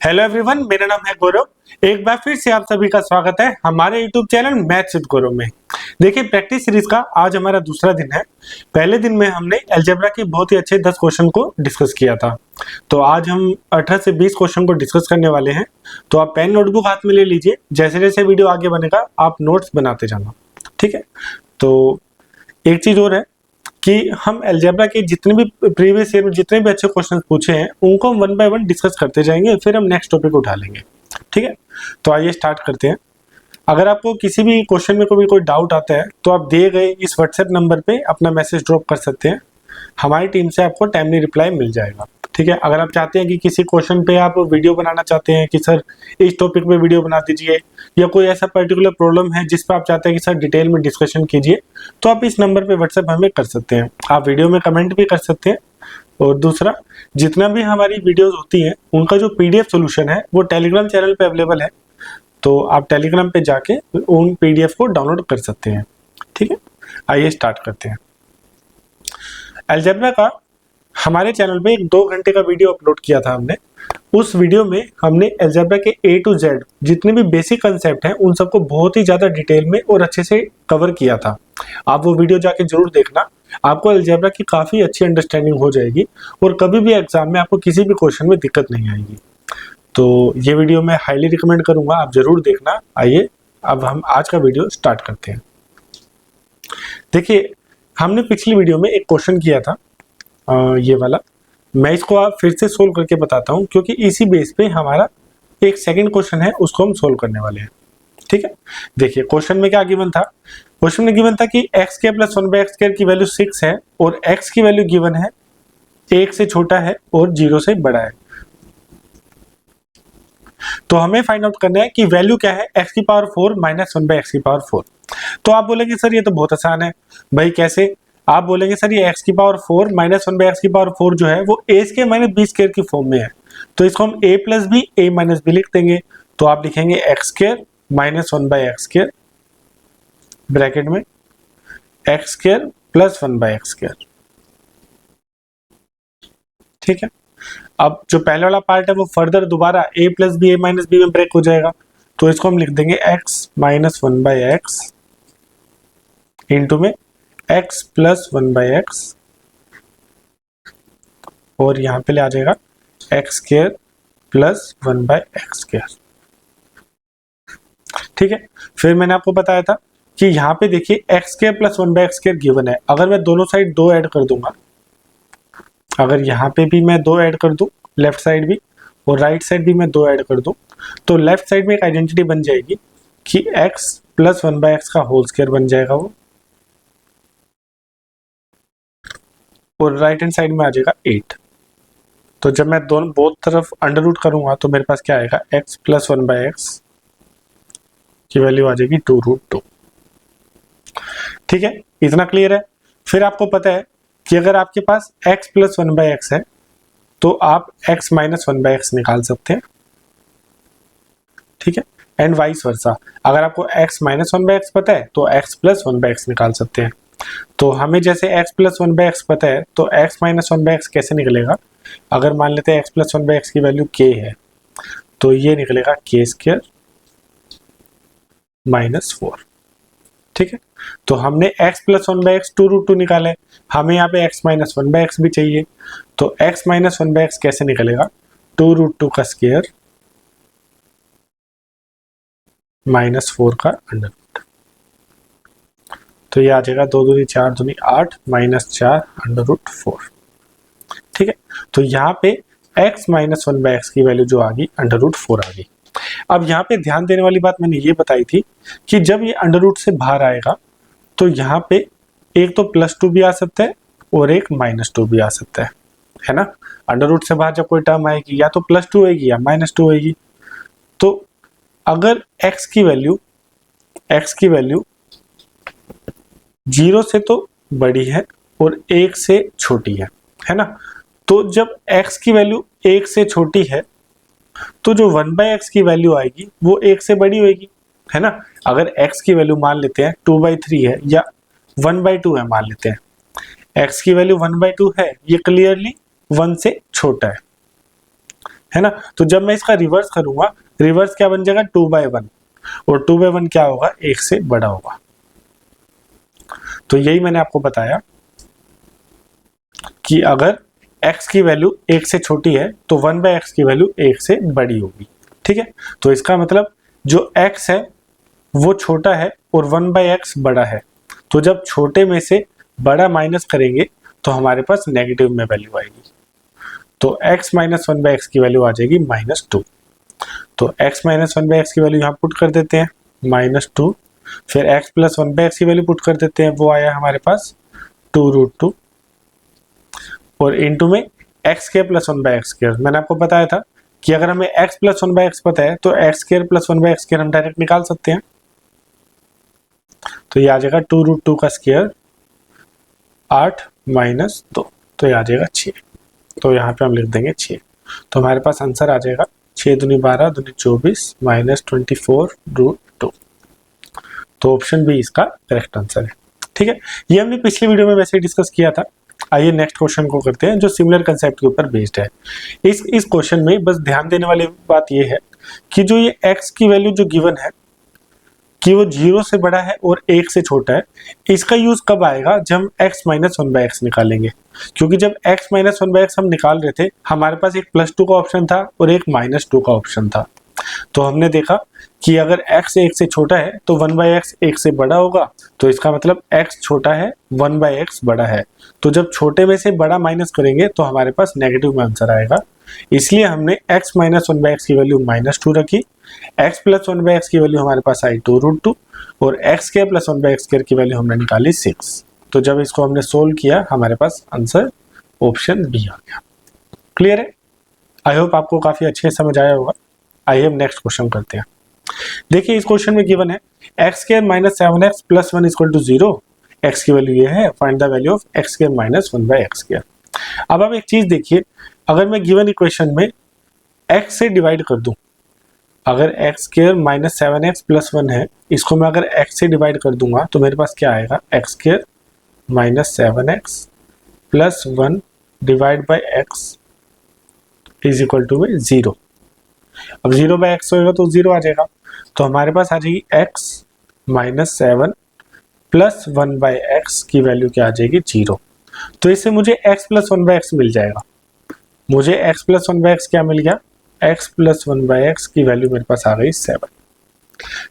Hello everyone, मेरा नाम है गौरव। एक बार फिर से आप सभी का स्वागत है हमारे यूट्यूब चैनल मैथ्स विद गौरव में। देखिए, प्रैक्टिस सीरीज का आज हमारा दूसरा दिन है। पहले दिन में हमने अलजेब्रा के बहुत ही अच्छे 10 क्वेश्चन को डिस्कस किया था। तो आज हम 18 से 20 क्वेश्चन को डिस्कस करने वाले हैं। तो आप पेन नोटबुक हाथ में ले लीजिए, जैसे जैसे वीडियो आगे बनेगा आप नोट्स बनाते जाना, ठीक है। तो एक चीज और है कि हम अलजेब्रा के जितने भी प्रीवियस ईयर में जितने भी अच्छे क्वेश्चन पूछे हैं उनको हम वन बाय वन डिस्कस करते जाएंगे, फिर हम नेक्स्ट टॉपिक उठा लेंगे, ठीक है। तो आइए स्टार्ट करते हैं। अगर आपको किसी भी क्वेश्चन में कोई डाउट आता है तो आप दिए गए इस व्हाट्सएप नंबर पे अपना मैसेज ड्रॉप कर सकते हैं। हमारी टीम से आपको टाइमली रिप्लाई मिल जाएगा, ठीक है। अगर आप चाहते हैं कि किसी क्वेश्चन पे आप वीडियो बनाना चाहते हैं कि सर इस टॉपिक पे वीडियो बना दीजिए, या कोई ऐसा पर्टिकुलर प्रॉब्लम है जिस पे आप चाहते हैं कि सर डिटेल में डिस्कशन कीजिए, तो आप इस नंबर पे व्हाट्सएप हमें कर सकते हैं। आप वीडियो में कमेंट भी कर सकते हैं। और दूसरा, जितना भी हमारी वीडियोस होती हैं उनका जो पीडीएफ सोल्यूशन है वो टेलीग्राम चैनल पे अवेलेबल है। तो आप टेलीग्राम पे जाके उन पीडीएफ को डाउनलोड कर सकते हैं, ठीक है। आइए स्टार्ट करते हैं। अलजेब्रा का हमारे चैनल पे एक 2 घंटे का वीडियो अपलोड किया था हमने। उस वीडियो में हमने अलजेब्रा के A to Z जितने भी बेसिक कंसेप्ट हैं उन सबको बहुत ही ज़्यादा डिटेल में और अच्छे से कवर किया था। आप वो वीडियो जाके जरूर देखना, आपको अलजेब्रा की काफ़ी अच्छी अंडरस्टैंडिंग हो जाएगी और कभी भी एग्जाम में आपको किसी भी क्वेश्चन में दिक्कत नहीं आएगी। तो ये वीडियो मैं हाईली रिकमेंड करूँगा, आप ज़रूर देखना। आइए अब हम आज का वीडियो स्टार्ट करते हैं। देखिए, हमने पिछली वीडियो में एक क्वेश्चन किया था, ये वाला। मैं इसको आप फिर से सोल्व करके बताता हूँ क्योंकि इसी बेस पे हमारा एक सेकंड क्वेश्चन है, उसको हम सोल्व करने वाले हैं, ठीक है। देखिए, क्वेश्चन में क्या गिवन था। क्वेश्चन में गिवन था कि एक्स के प्लस 1/x² की वैल्यू 6 है और x की वैल्यू गिवन है 1 से छोटा है और 0 से बड़ा है। तो हमें फाइंड आउट करना है कि वैल्यू क्या है x की पावर 4 माइनस 1/x की पावर 4। तो आप बोलेंगे सर ये तो बहुत आसान है भाई, कैसे। आप बोलेंगे सर ये x की पावर 4 माइनस 1/x की पावर 4 जो है वो a square minus b square की फॉर्म में है। तो इसको हम a plus B a minus B लिख देंगे। तो आप लिखेंगे x square minus 1/x square bracket में x square plus 1/x square, ठीक है। अब जो पहले वाला पार्ट है वो फर्दर दोबारा a plus B a minus B में ब्रेक हो जाएगा। तो इसको हम लिख देंगे x माइनस 1/x इंटू में x प्लस 1/x और यहाँ पे ले आ जाएगा x square plus 1/x square, ठीक है। फिर मैंने आपको बताया था कि यहाँ पे देखिए x square plus 1/x square given है। अगर मैं दोनों साइड 2 ऐड कर दूंगा, अगर यहाँ पे भी मैं 2 ऐड कर दूं, लेफ्ट साइड भी और राइट साइड भी मैं 2 ऐड कर दूं, तो लेफ्ट साइड में एक आइडेंटिटी बन जाएगी कि x प्लस 1/x का होल स्क्वायर बन जाएगा वो, और राइट हैंड साइड में आ जाएगा 8। तो जब मैं दोनों बोथ तरफ अंडर रूट करूंगा तो मेरे पास क्या आएगा, x प्लस 1/x की वैल्यू आ जाएगी 2√2, ठीक है। इतना क्लियर है। फिर आपको पता है कि अगर आपके पास x प्लस 1/x है तो आप x माइनस 1/x निकाल सकते हैं, ठीक है। एंड वाइस वर्सा, अगर आपको x माइनस 1/x पता है तो x प्लस 1/x निकाल सकते हैं। तो हमें जैसे x प्लस 1/x पता है तो x माइनस 1/x कैसे निकलेगा। अगर मान लेते हैं x प्लस 1/x की वैल्यू k है तो ये निकलेगा k स्क्वायर माइनस 4, ठीक है। तो हमने x प्लस 1/x 2√2 निकाला है, हमें यहाँ पे x माइनस 1/x भी चाहिए। तो x माइनस 1/x कैसे निकलेगा, 2√2 का स्क्वायर माइनस 4 का अंडर रूट। तो ये आ जाएगा 2 दूनी 4 दूनी 8 माइनस 4 अंडर रूट 4, ठीक है। तो यहाँ पे x माइनस 1/x की वैल्यू जो आ गई अंडर रूट 4 आ गई। अब यहाँ पे ध्यान देने वाली बात मैंने ये बताई थी कि जब ये अंडर रूट से बाहर आएगा तो यहाँ पे एक तो +2 भी आ सकता है और एक -2 भी आ सकता है ना। अंडर रूट से बाहर जब कोई टर्म आएगी या तो +2 आएगी या -2 आएगी। तो अगर x की वैल्यू 0 से तो बड़ी है और 1 से छोटी है ना। तो जब x की वैल्यू 1 से छोटी है तो जो 1/x की वैल्यू आएगी वो 1 से बड़ी होगी, है ना। अगर x की वैल्यू मान लेते हैं 2/3 है या 1/2 है, मान लेते हैं x की वैल्यू 1/2 है, ये क्लियरली 1 से छोटा है ना। तो जब मैं इसका रिवर्स करूंगा, रिवर्स क्या बन जाएगा 2/1, और 2/1 क्या होगा 1 से बड़ा होगा। तो यही मैंने आपको बताया कि अगर x की वैल्यू 1 से छोटी है तो 1/x की वैल्यू 1 से बड़ी होगी। ठीक है, तो इसका मतलब जो x है वो छोटा है और 1/x बड़ा है, तो जब छोटे में से बड़ा माइनस करेंगे तो हमारे पास नेगेटिव में वैल्यू आएगी। तो x माइनस 1/x की वैल्यू आ जाएगी -2। तो x माइनस 1/x की वैल्यू यहाँ पुट कर देते हैं -2, फिर x प्लस 1/x की वैल्यू पुट कर देते हैं, वो आया हमारे पास 2√2, और इनटू में x square plus 1/x square. मैंने आपको बताया था कि अगर हमें x प्लस 1/x पता है तो x square plus 1/x square हम डायरेक्ट निकाल सकते हैं। तो ये आ जाएगा 2√2 का स्क्वायर 8 माइनस 2, तो ये आ जाएगा 6। तो यहाँ पे हम लिख देंगे 6। तो हमारे पास आंसर आ जाएगा 6 दूनी 12 दूनी 24 -24√2। तो ऑप्शन बी इसका करेक्ट आंसर है। ठीक है, ये हमने पिछली वीडियो में वैसे ही डिस्कस किया था। आइए नेक्स्ट क्वेश्चन को करते हैं जो सिमिलर कंसेप्ट के ऊपर बेस्ड है। इस क्वेश्चन में बस ध्यान देने वाली बात ये है कि जो ये x की वैल्यू जो गिवन है कि वो 0 से बड़ा है और 1 से छोटा है, इसका यूज कब आएगा जब हम x माइनस 1/x निकालेंगे। क्योंकि जब x माइनस 1/x हम निकाल रहे थे हमारे पास एक +2 का ऑप्शन था और एक -2 का ऑप्शन था। तो हमने देखा कि अगर x 1 से छोटा है तो 1/x 1 से बड़ा होगा, तो इसका मतलब x छोटा है 1/x बड़ा है। तो जब छोटे में से बड़ा माइनस करेंगे तो हमारे पास नेगेटिव में आंसर आएगा। इसलिए हमने x माइनस 1/x की वैल्यू -2 रखी, x प्लस 1/x की वैल्यू हमारे पास आई 2√2, और x square plus 1/x square की वैल्यू हमने निकाली 6। तो जब इसको हमने सोल्व किया हमारे पास आंसर ऑप्शन बी आ गया। क्लियर है? आई होप आपको काफी अच्छे से समझ आया होगा। आइए हम नेक्स्ट क्वेश्चन करते हैं। देखिए इस क्वेश्चन में गिवन है x square minus 7x plus 1 equal to 0। x की वैल्यू ये है, find the value of x square minus 1/x square. अब आप एक चीज देखिए, अगर मैं गिवन इक्वेशन में x से डिवाइड कर दूं, अगर x square minus 7x plus 1 है, इसको मैं अगर x से डिवाइड कर दूंगा तो मेरे पास क्या आएगा x square minus 7x plus 1 divide by x is equal to में 0। अब 0/x होगा तो 0 आ जाएगा, तो हमारे पास आ जाएगी x माइनस 7 प्लस 1/x की वैल्यू क्या आ जाएगी 0। तो इससे मुझे x प्लस 1/x मिल जाएगा। मुझे x प्लस 1/x क्या मिल गया, x प्लस 1/x की वैल्यू मेरे पास आ गई 7।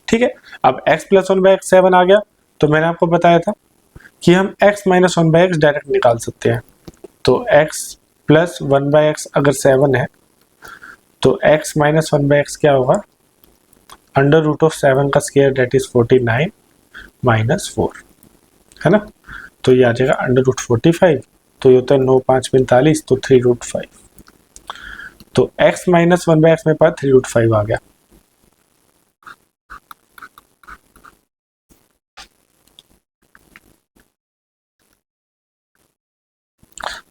ठीक है, अब x प्लस 1/x 7 आ गया, तो मैंने आपको बताया था कि हम x माइनस 1/x डायरेक्ट निकाल सकते हैं। तो x प्लस 1/x अगर 7 है तो x माइनस 1/x क्या होगा, अंडर रूट ऑफ 7 का स्क्वायर डेट इज 49 माइनस 4, है ना। तो ये आ जाएगा अंडर रूट 45, तो ये होता है 9 5 45, तो 3√5। तो x माइनस 1/x मेरे पास 3√5 आ गया।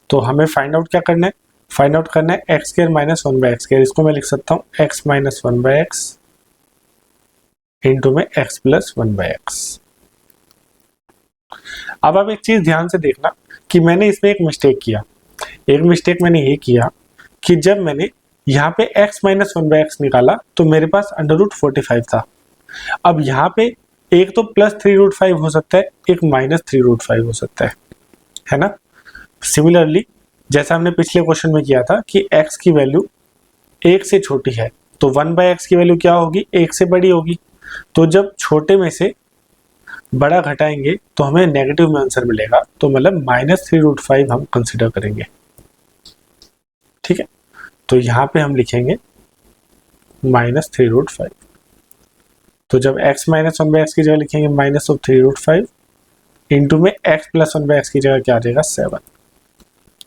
तो हमें फाइंड आउट क्या करना है, फाइंड आउट करना है x square minus 1/x square. इसको मैं लिख सकता हूँ x माइनस 1/x इंटू में x प्लस 1/x। अब आप एक चीज ध्यान से देखना कि मैंने इसमें एक मिस्टेक किया। एक मिस्टेक मैंने ये किया कि जब मैंने यहाँ पे x माइनस 1/x निकाला तो मेरे पास अंडर रूट 45 था। अब यहाँ पे एक तो प्लस 3√5 हो सकता है, एक माइनस 3√5 हो सकता है ना। सिमिलरली जैसा हमने पिछले क्वेश्चन में किया था कि x की वैल्यू 1 से छोटी है तो 1/x की वैल्यू क्या होगी, 1 से बड़ी होगी। तो जब छोटे में से बड़ा घटाएंगे तो हमें नेगेटिव में आंसर मिलेगा, तो मतलब -3√5 हम कंसिडर करेंगे। ठीक है, तो यहाँ पे हम लिखेंगे -3√5। तो जब x माइनस 1/x की जगह लिखेंगे माइनस ऑफ 3√5 इंटू में x प्लस 1/x की जगह क्या आ जाएगा 7,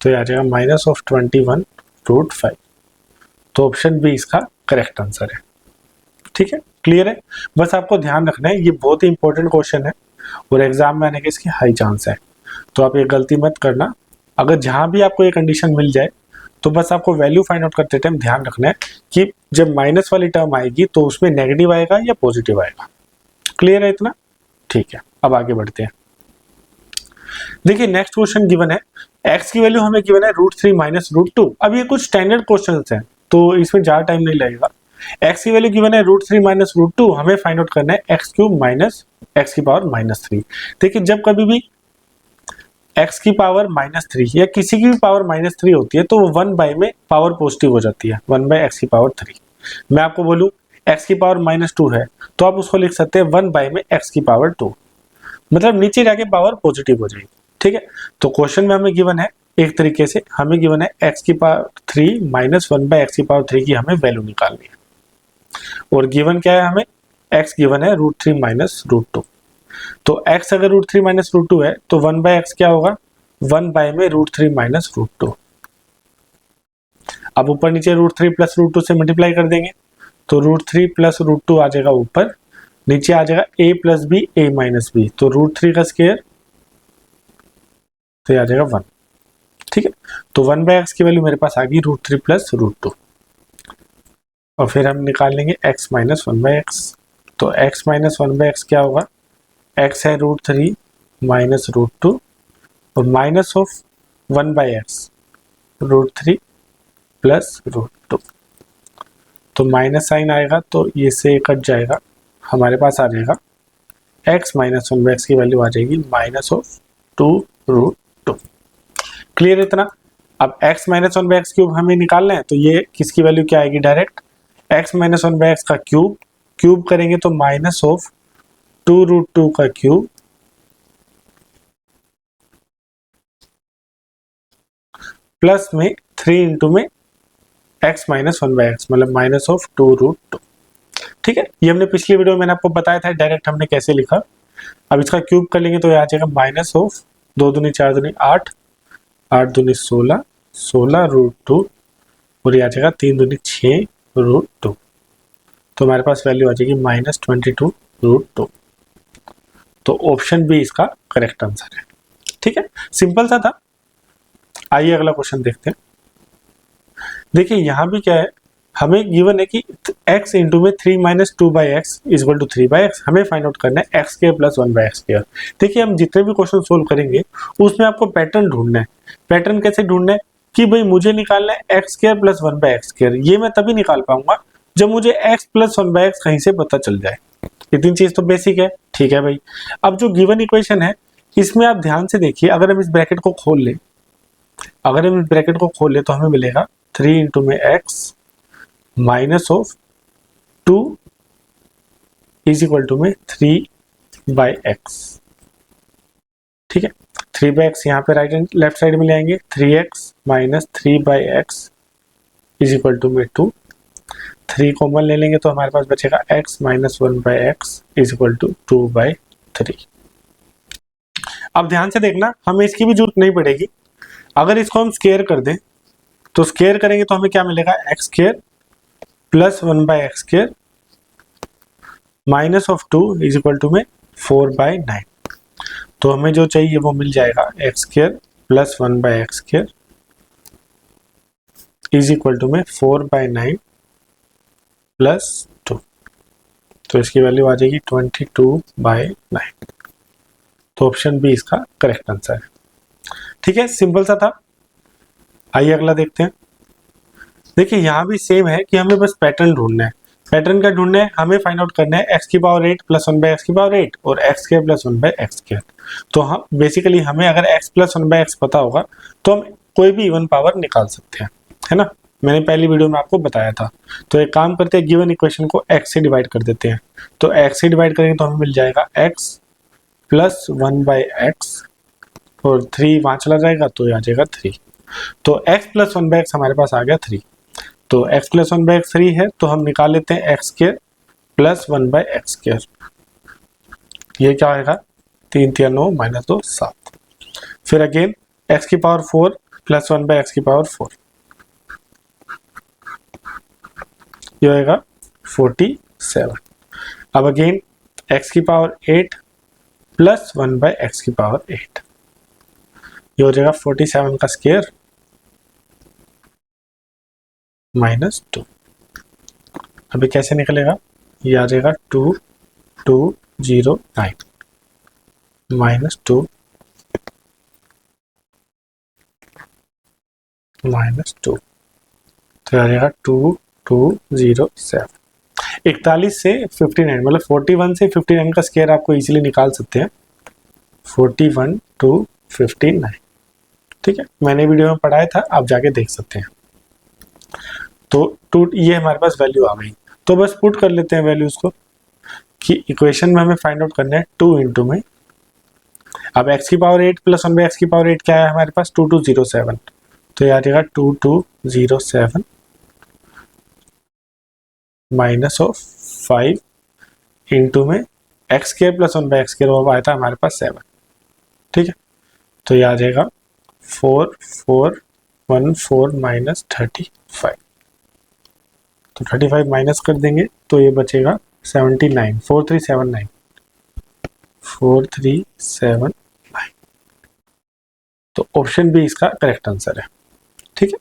तो ये आ जाएगा माइनस ऑफ 21√5। तो ऑप्शन बी इसका करेक्ट आंसर है। ठीक है, क्लियर है। बस आपको ध्यान रखना है ये बहुत ही इंपॉर्टेंट क्वेश्चन है और एग्जाम में आने के इसकी हाई चांस है, तो आप ये गलती मत करना। अगर जहां भी आपको ये कंडीशन मिल जाए तो बस आपको वैल्यू फाइंड आउट करते टाइम ध्यान रखना है कि जब माइनस वाली टर्म आएगी तो उसमें नेगेटिव आएगा या पॉजिटिव आएगा। क्लियर है इतना? ठीक है, अब आगे बढ़ते हैं। देखिए नेक्स्ट क्वेश्चन गिवन है x की वैल्यू हमें गिवन है √3 माइनस √2। अब ये कुछ स्टैंडर्ड क्वेश्चंस हैं तो इसमें ज़्यादा टाइम नहीं लगेगा। x की वैल्यू गिवन है √3 माइनस √2, हमें फाइंड आउट करना है x³ माइनस x की पावर -3। देखिए जब कभी भी x की पावर -3 या किसी की भी पावर -3 होती है तो वो 1 में पावर पॉजिटिव हो जाती है, 1/x की पावर 3। मैं आपको बोलूँ x की पावर -2 है तो आप उसको लिख सकते हैं 1 में x की पावर 2, मतलब नीचे जाके पावर पॉजिटिव हो जाएगी। ठीक है, तो क्वेश्चन में हमें गिवन है एक तरीके से हमें गिवन है x की पावर 3 माइनस 1/x की पावर 3 की हमें वैल्यू निकालनी है। और गिवन क्या है, हमें x गिवन है √3 माइनस √2। तो x अगर √3 माइनस √2 है तो 1/x क्या होगा, 1 में √3 माइनस √2। अब ऊपर नीचे √3 प्लस √2 से मल्टीप्लाई कर देंगे तो √3 प्लस √2 आ जाएगा ऊपर, नीचे आ जाएगा a plus B a minus B, तो √3 का स्क्वायर तो ये आ जाएगा 1। ठीक है, तो 1/x की वैल्यू मेरे पास आ गई √3 प्लस √2। और फिर हम निकाल लेंगे x माइनस 1/x। तो x माइनस 1/x क्या होगा, x है √3 माइनस √2 और माइनस ऑफ 1/x √3 प्लस √2। तो माइनस साइन आएगा तो ये से कट जाएगा, हमारे पास आ जाएगा x माइनस 1/x की वैल्यू आ जाएगी माइनस ऑफ 2√2। क्लियर इतना। अब x माइनस 1/x क्यूब हमें निकालना है तो ये किसकी वैल्यू क्या आएगी, डायरेक्ट x माइनस 1/x का क्यूब, क्यूब करेंगे तो माइनस ऑफ 2√2 का क्यूब प्लस में 3 इंटू में x माइनस 1/x मतलब माइनस ऑफ 2√2। ठीक है, ये हमने पिछली वीडियो में मैंने आपको बताया था डायरेक्ट हमने कैसे लिखा। अब इसका क्यूब कर लेंगे तो ये आ जाएगा माइनस ऑफ 2 दूनी 4 दूनी 8, 8 दूनी 16, 16√2 और ये आ जाएगा 3 दूनी 6√2। तो हमारे पास वैल्यू आ जाएगी माइनस 22√2। तो ऑप्शन बी इसका करेक्ट आंसर है। ठीक है, सिंपल सा था। आइए अगला क्वेश्चन देखते हैं। देखिए यहाँ भी क्या है, हमें गिवन है कि x इंटू में 3 minus 2/x equal to 3/x, हमें फाइंड आउट करना है x square plus 1/x square. देखिए हम जितने भी क्वेश्चन सोल्व करेंगे उसमें आपको पैटर्न ढूंढना है। पैटर्न कैसे ढूंढना है कि भाई मुझे निकालना है x square plus 1/x square, ये मैं तभी निकाल पाऊंगा जब मुझे x प्लस 1/x कहीं से पता चल जाए। इतनी चीज तो बेसिक है। ठीक है भाई, अब जो गिवन इक्वेशन है इसमें आप ध्यान से देखिए, अगर हम इस ब्रैकेट को खोल ले, अगर हम इस ब्रैकेट को खोल ले तो हमें मिलेगा 3 इंटू में x minus of 2 is equal to में 3/x। ठीक है, 3/x यहाँ पे राइट लेफ्ट साइड में ले आएंगे, 3x minus 3/x is equal to में 2, 3 कॉमन ले लेंगे तो हमारे पास बचेगा x minus 1/x is equal to 2/3। अब ध्यान से देखना, हमें इसकी भी जरूरत नहीं पड़ेगी। अगर इसको हम स्क्वायर कर दें तो स्क्वायर करेंगे तो हमें क्या मिलेगा, x square plus 1/x square minus of 2 is equal to में 4/9। तो हमें जो चाहिए वो मिल जाएगा, x square plus 1/x square is equal to में 4/9 प्लस 2। तो इसकी वैल्यू आ जाएगी 22/9। तो ऑप्शन बी इसका करेक्ट आंसर है। ठीक है, सिंपल सा था। आइए अगला देखते हैं। देखिए यहाँ भी सेम है कि हमें बस पैटर्न ढूंढना है। पैटर्न का ढूंढना है, हमें फाइंड आउट करना है x की पावर 8 प्लस 1/x की पावर 8 और x square plus 1/x square. तो हम बेसिकली हमें अगर x प्लस 1/x पता होगा तो हम कोई भी इवन पावर निकाल सकते हैं, है ना। मैंने पहली वीडियो में आपको बताया था। तो एक काम करते हैं, गिवन इक्वेशन को x से डिवाइड कर देते हैं। तो x से डिवाइड करेंगे तो हमें मिल जाएगा x प्लस 1/x और 3 वहां चला जाएगा तो ये आ जाएगा 3। तो x प्लस 1/x हमारे पास आ गया 3। तो x प्लस 1/x 3 है तो हम निकाल लेते हैं x square plus 1/x square. ये क्या आएगा, 3 3 9 माइनस 2 7। फिर अगेन x की पावर 4 प्लस 1/x की पावर 4, ये होगा 47। अब अगेन x की पावर 8 प्लस 1/x की पावर 8, ये हो जाएगा 47 का स्क्वायर माइनस 2। अभी कैसे निकलेगा, ये आ जाएगा 2209 माइनस 2 माइनस 2। तो आ जाएगा 2207। 41 से 59 मतलब 41 से 59 का स्क्वायर आपको इजीली निकाल सकते हैं, 41 to 59। ठीक है, मैंने वीडियो में पढ़ाया था, आप जाके देख सकते हैं। तो ये हमारे पास वैल्यू आ गई, तो बस पुट कर लेते हैं वैल्यूज को कि इक्वेशन में हमें फाइंड आउट करना है 2 इंटू में। अब x की पावर 8 प्लस 1 बाई एक्स की पावर 8 क्या है हमारे पास, 2207। तो ये आ जाएगा 2207 माइनस ऑफ 5 इंटू में x square plus 1 by x square, वो आया था हमारे पास 7। ठीक है, तो ये आ जाएगा 4414 माइनस 35। तो 35 माइनस कर देंगे तो ये बचेगा 79, 4379, 4379। तो ऑप्शन बी इसका करेक्ट आंसर है। ठीक है,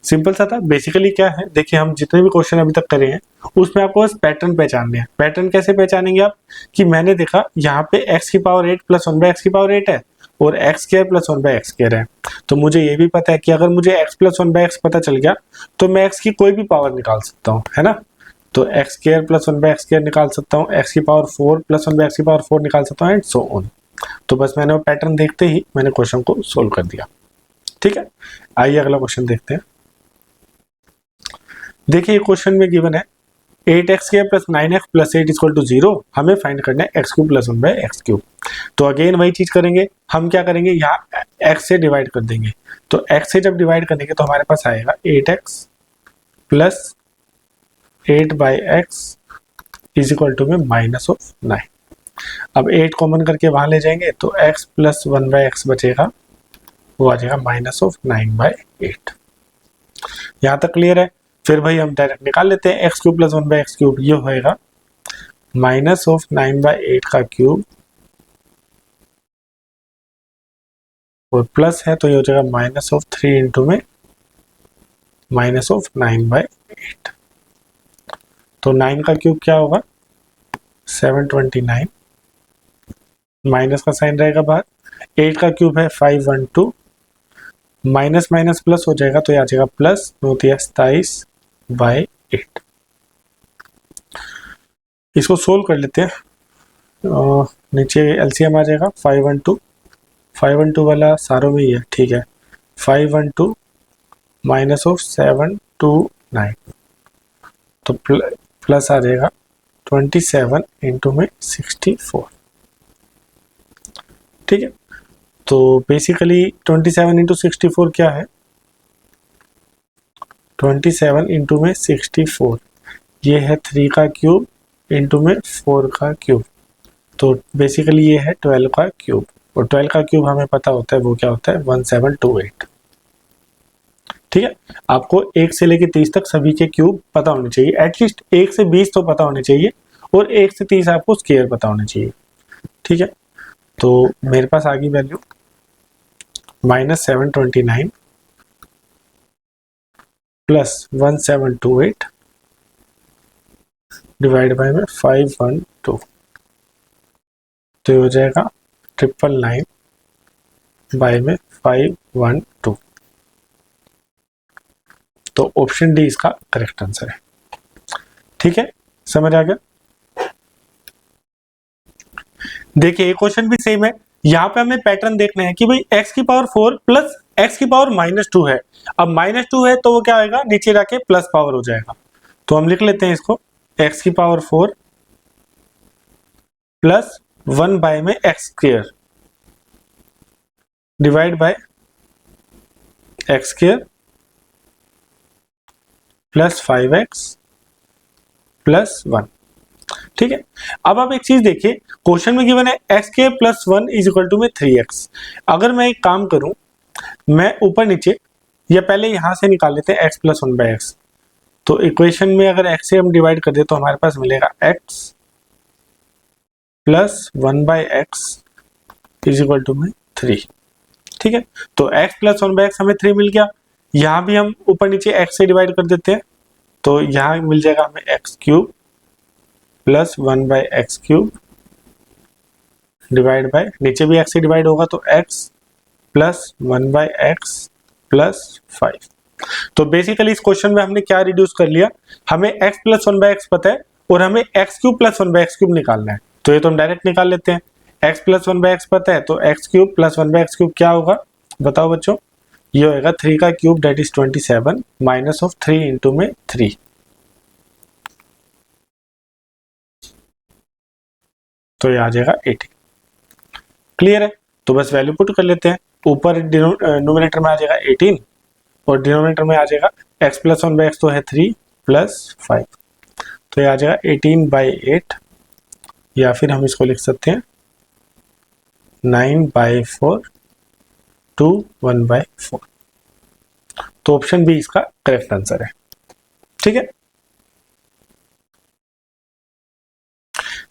सिंपल सा था। बेसिकली क्या है, देखिए हम जितने भी क्वेश्चन अभी तक करे हैं उसमें आपको बस पैटर्न पहचानने हैं। पैटर्न कैसे पहचानेंगे आप, कि मैंने देखा यहाँ पे x की पावर 8 प्लस 1 बाई एक्स की पावर 8 है और x square plus 1 by x square है, तो मुझे ये भी पता है कि अगर मुझे x प्लस 1 बाई एक्स पता चल गया तो मैं x की कोई भी पावर निकाल सकता हूँ, है ना। तो x square plus 1 by x square निकाल सकता हूँ, x की पावर 4 प्लस 1 बाई एक्स की पावर 4 निकाल सकता हूँ, एंड सो ऑन। तो बस मैंने वो पैटर्न देखते ही मैंने क्वेश्चन को सोल्व कर दिया। ठीक है, आइए अगला क्वेश्चन देखते हैं। देखिए क्वेश्चन में गिवन है 8x square plus 9x plus 8 equal to 0। हमें फाइंड करना है x cube plus 1 by X cube. तो अगेन वही चीज करेंगे, हम क्या करेंगे, यहाँ x से डिवाइड कर देंगे। तो x से जब डिवाइड करेंगे तो हमारे पास आएगा 8x plus 8 by X is equal to में माइनस ऑफ 9। अब 8 कॉमन करके वहां ले जाएंगे तो x प्लस 1 बाई एक्स बचेगा, वो आ जाएगा माइनस ऑफ 9 बाई 8। यहाँ तक क्लियर है। फिर भाई हम डायरेक्ट निकाल लेते हैं, x cube plus 1 by X cube, ये होएगा माइनस ऑफ 9 बाई 8 का क्यूब और प्लस है तो ये हो जाएगा माइनस ऑफ 3 इंटू में माइनस ऑफ 9 बाई 8। तो 9 का क्यूब क्या होगा 729, माइनस का साइन रहेगा बाहर, 8 का क्यूब है 512, माइनस माइनस प्लस हो जाएगा तो ये आ जाएगा प्लस 27 बाई 8। इसको सोल्व कर लेते हैं, नीचे एलसीएम आ जाएगा 512 वाला सारों में ही है। ठीक है, 512 माइनस ऑफ 729 तो प्लस आ जाएगा 27 इंटू में 64। ठीक है, तो बेसिकली 27 इंटू 64 क्या है, 27 इंटू में 64, ये है 3 का क्यूब इंटू में 4 का क्यूब, तो बेसिकली ये है 12 का क्यूब, और 12 का क्यूब हमें पता होता है वो क्या होता है 1728। ठीक है, आपको 1 से लेकर 30 तक सभी के क्यूब पता होने चाहिए, एटलीस्ट 1 से 20 तो पता होने चाहिए, और 1 से 30 आपको स्क्वायर पता होने चाहिए। ठीक है, तो मेरे पास आ गई value minus 729 plus 1728 divide by में 512, तो ये हो जाएगा 999 बाय में 512। तो ऑप्शन डी इसका करेक्ट आंसर है। ठीक है, समझ आ गया। देखिए ये क्वेश्चन भी सेम है, यहाँ पे हमें पैटर्न देखना है कि भाई x की पावर 4 प्लस x की पावर -2 है। अब -2 है तो वो क्या होगा, नीचे जाके प्लस पावर हो जाएगा। तो हम लिख लेते हैं इसको, x की पावर 4 प्लस 1 बाय में x square divide by x square plus 5x plus 1। ठीक है, अब आप एक चीज देखिए, क्वेश्चन में गिवन है x के प्लस 1 इज इक्वल टू में 3x। अगर मैं एक काम करूं, मैं ऊपर नीचे या पहले यहां से निकाल लेते हैं x प्लस 1 बाई एक्स। तो इक्वेशन में अगर x से हम डिवाइड कर दे तो हमारे पास मिलेगा x plus 1 by X is equal to में 3। ठीक है, तो x प्लस 1 बाई एक्स हमें 3 मिल गया। यहां भी हम ऊपर नीचे x से डिवाइड कर देते हैं तो यहां मिल जाएगा हमें x cube plus 1 by X cube divide by, नीचे भी x से डिवाइड होगा तो x plus 1 by x plus 5। तो बेसिकली इस क्वेश्चन में हमने क्या रिड्यूस कर लिया, हमें x plus one by x पता है और हमें x cube plus one by X cube निकालना है, तो ये तो हम डायरेक्ट निकाल लेते हैं। x plus one by x पता है तो x cube plus one by X cube क्या होगा बताओ बच्चों, ये होगा 3 का cube that is 27 minus of 3 into में 3, तो ये आ जाएगा 80। क्लियर है, तो बस वैल्यू पुट कर लेते हैं। ऊपर न्यूमरेटर में आ जाएगा 18 और डिनोमिनेटर में आ जाएगा x plus one by x तो है 3 प्लस 5, तो ये आ जाएगा 18/8, या फिर हम इसको लिख सकते हैं 9/4 टू 1/4। तो ऑप्शन बी इसका करेक्ट आंसर है। ठीक है,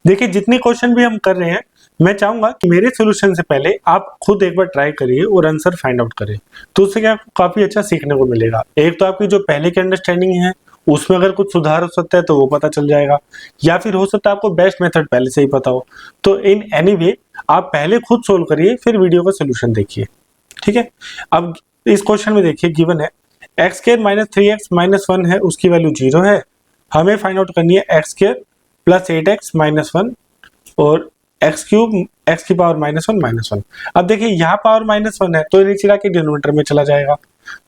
देखिए जितने क्वेश्चन भी हम कर रहे हैं मैं चाहूंगा कि मेरे सॉल्यूशन से पहले आप खुद एक बार ट्राई करिए और आंसर फाइंड आउट करिए, तो उससे क्या काफी अच्छा सीखने को मिलेगा। एक तो आपकी जो पहले की अंडरस्टैंडिंग है उसमें अगर कुछ सुधार हो सकता है तो वो पता चल जाएगा, या फिर हो सकता है आपको बेस्ट मेथड पहले से ही पता हो। तो इन एनी वे आप पहले खुद सोल्व करिए फिर वीडियो का सोल्यूशन देखिए। ठीक है, अब इस क्वेश्चन में देखिए गिवन है x square minus 3x minus 1 है, उसकी वैल्यू 0 है। हमें फाइंड आउट करनी है x square plus 8x minus 1 और एक्स क्यूब एक्स की पावर -1 -1। अब देखिए यहाँ पावर -1 है तो नीचे के डिनोमिनेटर में चला जाएगा।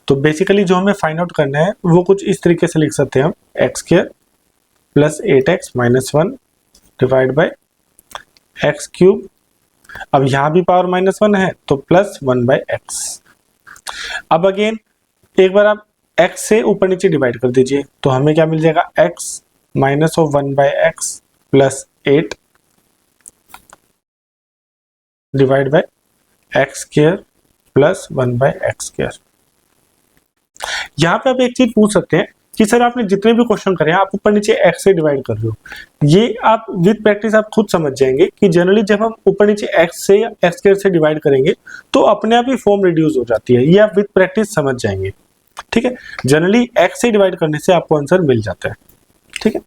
तो बेसिकली जो हमें फाइंड आउट करना है वो कुछ इस तरीके से लिख सकते हैं हम, x square plus 8x minus 1 divide by X cube, अब यहाँ भी पावर -1 है तो प्लस 1/x। अब अगेन एक बार आप x से ऊपर नीचे डिवाइड कर दीजिए तो हमें क्या मिल जाएगा, x minus of 1/x plus 8 divide by x square plus 1/x square. यहाँ पे आप एक चीज पूछ सकते हैं कि सर आपने जितने भी क्वेश्चन करे हैं आप ऊपर नीचे x से डिवाइड कर रहे हो, ये आप विद प्रैक्टिस आप खुद समझ जाएंगे कि जनरली जब हम ऊपर नीचे x से या x स्क्वायर से डिवाइड करेंगे तो अपने आप ही फॉर्म रिड्यूस हो जाती है, ये आप विद प्रैक्टिस समझ जाएंगे। ठीक है, जनरली x से डिवाइड करने से आपको आंसर मिल जाता है। ठीक है,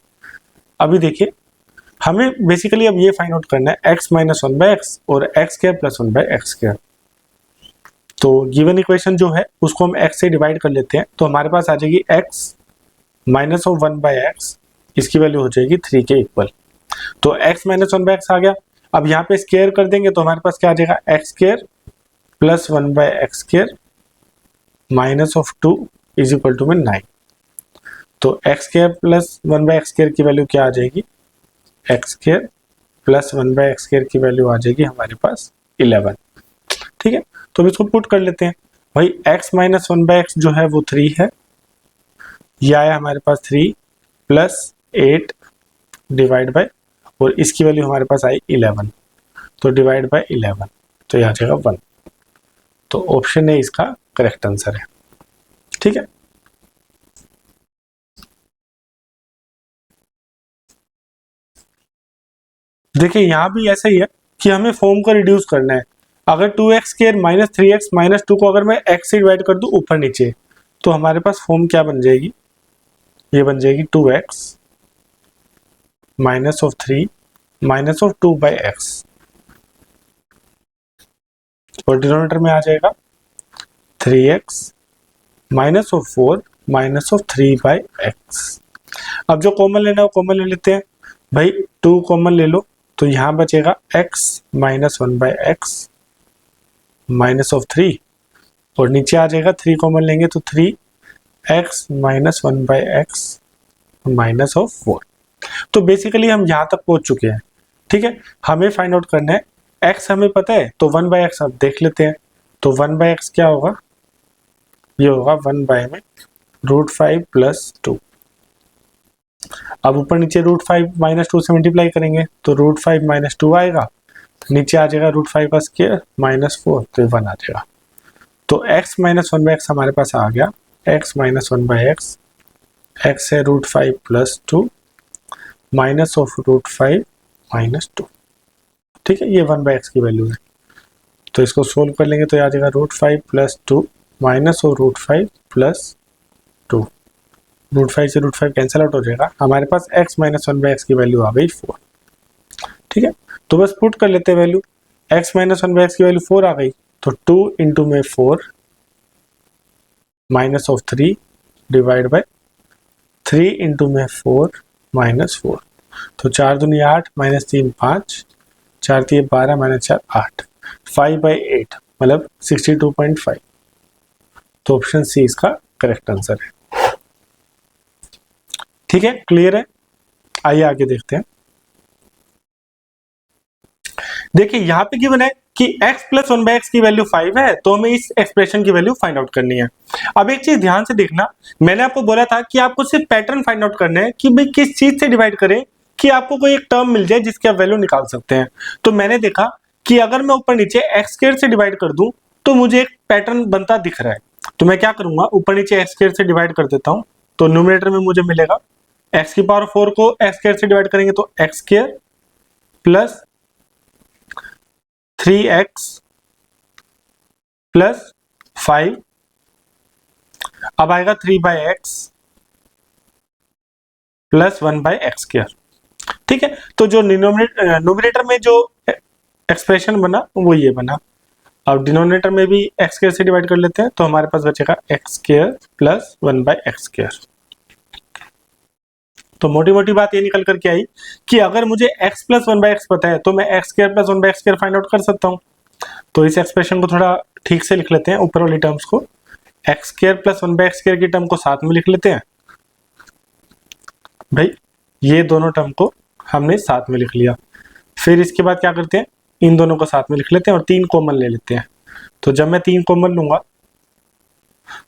अभी देखिए हमें बेसिकली अब ये फाइंड आउट करना है x माइनस 1/x और x square plus 1/x square. तो गिवन इक्वेशन जो है उसको हम x से डिवाइड कर लेते हैं तो हमारे पास आ जाएगी x माइनस ऑफ 1/x, इसकी वैल्यू हो जाएगी 3 के इक्वल। तो x माइनस 1/x आ गया, अब यहाँ पे स्क्वायर कर देंगे तो हमारे पास क्या आ जाएगा, x square plus 1/x square minus of 2 is equal to में 9। तो x square plus 1/x square की वैल्यू क्या आ जाएगी, X square plus 1/x square की वैल्यू आ जाएगी हमारे पास 11। ठीक है, तो अब इसको पुट कर लेते हैं भाई, x माइनस 1/x जो है वो 3 है, यह आया हमारे पास 3 प्लस 8 डिवाइड बाय, और इसकी वैल्यू हमारे पास आई 11, तो डिवाइड बाय 11 तो यह आ जाएगा 1। तो ऑप्शन ए इसका करेक्ट आंसर है। ठीक है, देखिए यहाँ भी ऐसा ही है कि हमें फॉर्म को रिड्यूस करना है। अगर 2x square minus 3x minus 2 को अगर मैं x से डिवाइड कर दूं ऊपर नीचे तो हमारे पास फॉर्म क्या बन जाएगी, ये बन जाएगी 2x minus of 3 minus of 2/x, और डिनोमिनेटर में आ जाएगा 3x minus of 4 minus of 3/x। अब जो कॉमन लेना है वो कॉमन ले लेते हैं भाई, 2 कॉमन ले लो तो यहाँ बचेगा x minus 1/x minus of 3, और नीचे आ जाएगा 3 कॉमन लेंगे तो 3x minus 1/x minus of 4। तो बेसिकली हम यहाँ तक पहुंच चुके हैं। ठीक है, हमें फाइंड आउट करना है x हमें पता है तो 1/x अब देख लेते हैं। तो 1/x क्या होगा, ये होगा 1 में √5 प्लस 2। अब ऊपर नीचे √5 माइनस 2 से मल्टीप्लाई करेंगे तो √5 माइनस 2 आएगा, नीचे आ जाएगा √5 का स्क्वायर माइनस 4 तो 1 आ जाएगा। तो x माइनस 1/x हमारे पास आ गया, x माइनस 1/x, x है √5 प्लस 2 माइनस ऑफ √5 माइनस 2। ठीक है, ये 1/x की वैल्यू है, तो इसको सोल्व कर लेंगे तो आ जाएगा √5 प्लस 2 माइनस ऑफ √5 प्लस 2, √5 से √5 कैंसिल आउट हो जाएगा, हमारे पास x माइनस 1/x की वैल्यू आ गई 4। ठीक है, तो बस पुट कर लेते हैं वैल्यू, x माइनस 1/x की वैल्यू 4 आ गई तो 2 इंटू में 4 minus of 3 divide by 3 into में 4 माइनस 4, तो 4 दूनी 8 माइनस 3 5, 4 3 12 माइनस 4 8, 5/8 मतलब 62.5। तो ऑप्शन सी इसका करेक्ट आंसर है। ठीक है, क्लियर है। आइए आगे देखते हैं। देखिए यहाँ पे गिवन है कि x प्लस 1/x की वैल्यू 5 है, तो हमें इस एक्सप्रेशन की वैल्यू फाइंड आउट करनी है। अब एक चीज ध्यान से देखना, मैंने आपको बोला था कि आपको सिर्फ पैटर्न फाइंड आउट करना है कि भाई किस चीज से डिवाइड करें कि आपको कोई एक टर्म मिल जाए जिसकी आप वैल्यू निकाल सकते हैं। तो मैंने देखा कि अगर मैं ऊपर नीचे एक्स स्क्वायर से डिवाइड कर दूं तो मुझे एक पैटर्न बनता दिख रहा है। तो मैं क्या करूंगा, ऊपर नीचे एक्स स्क्वायर से डिवाइड कर देता हूं, तो न्यूमरेटर में मुझे मिलेगा एक्स की पावर 4 को एक्स स्क्वायर से डिवाइड करेंगे तो x square plus 3x plus 5, अब आएगा 3/x प्लस 1/x स्क्वायर। ठीक है, तो जो न्यूमरेटर में जो एक्सप्रेशन बना वो ये बना। अब डिनोमिनेटर में भी एक्स स्क्वायर से डिवाइड कर लेते हैं, तो हमारे पास बचेगा x square plus 1/x square. तो मोटी मोटी बात ये निकल करके आई कि अगर मुझे x प्लस 1/x पता है तो मैं x square plus 1/x square find out कर सकता हूँ। तो इस एक्सप्रेशन को थोड़ा ठीक से लिख लेते हैं, ऊपर वाली टर्म्स को x square plus 1/x square की टर्म को साथ में लिख लेते हैं। भाई ये दोनों टर्म को हमने साथ में लिख लिया, फिर इसके बाद क्या करते हैं, इन दोनों को साथ में लिख लेते हैं और 3 कॉमन ले लेते हैं। तो जब मैं 3 कॉमन लूंगा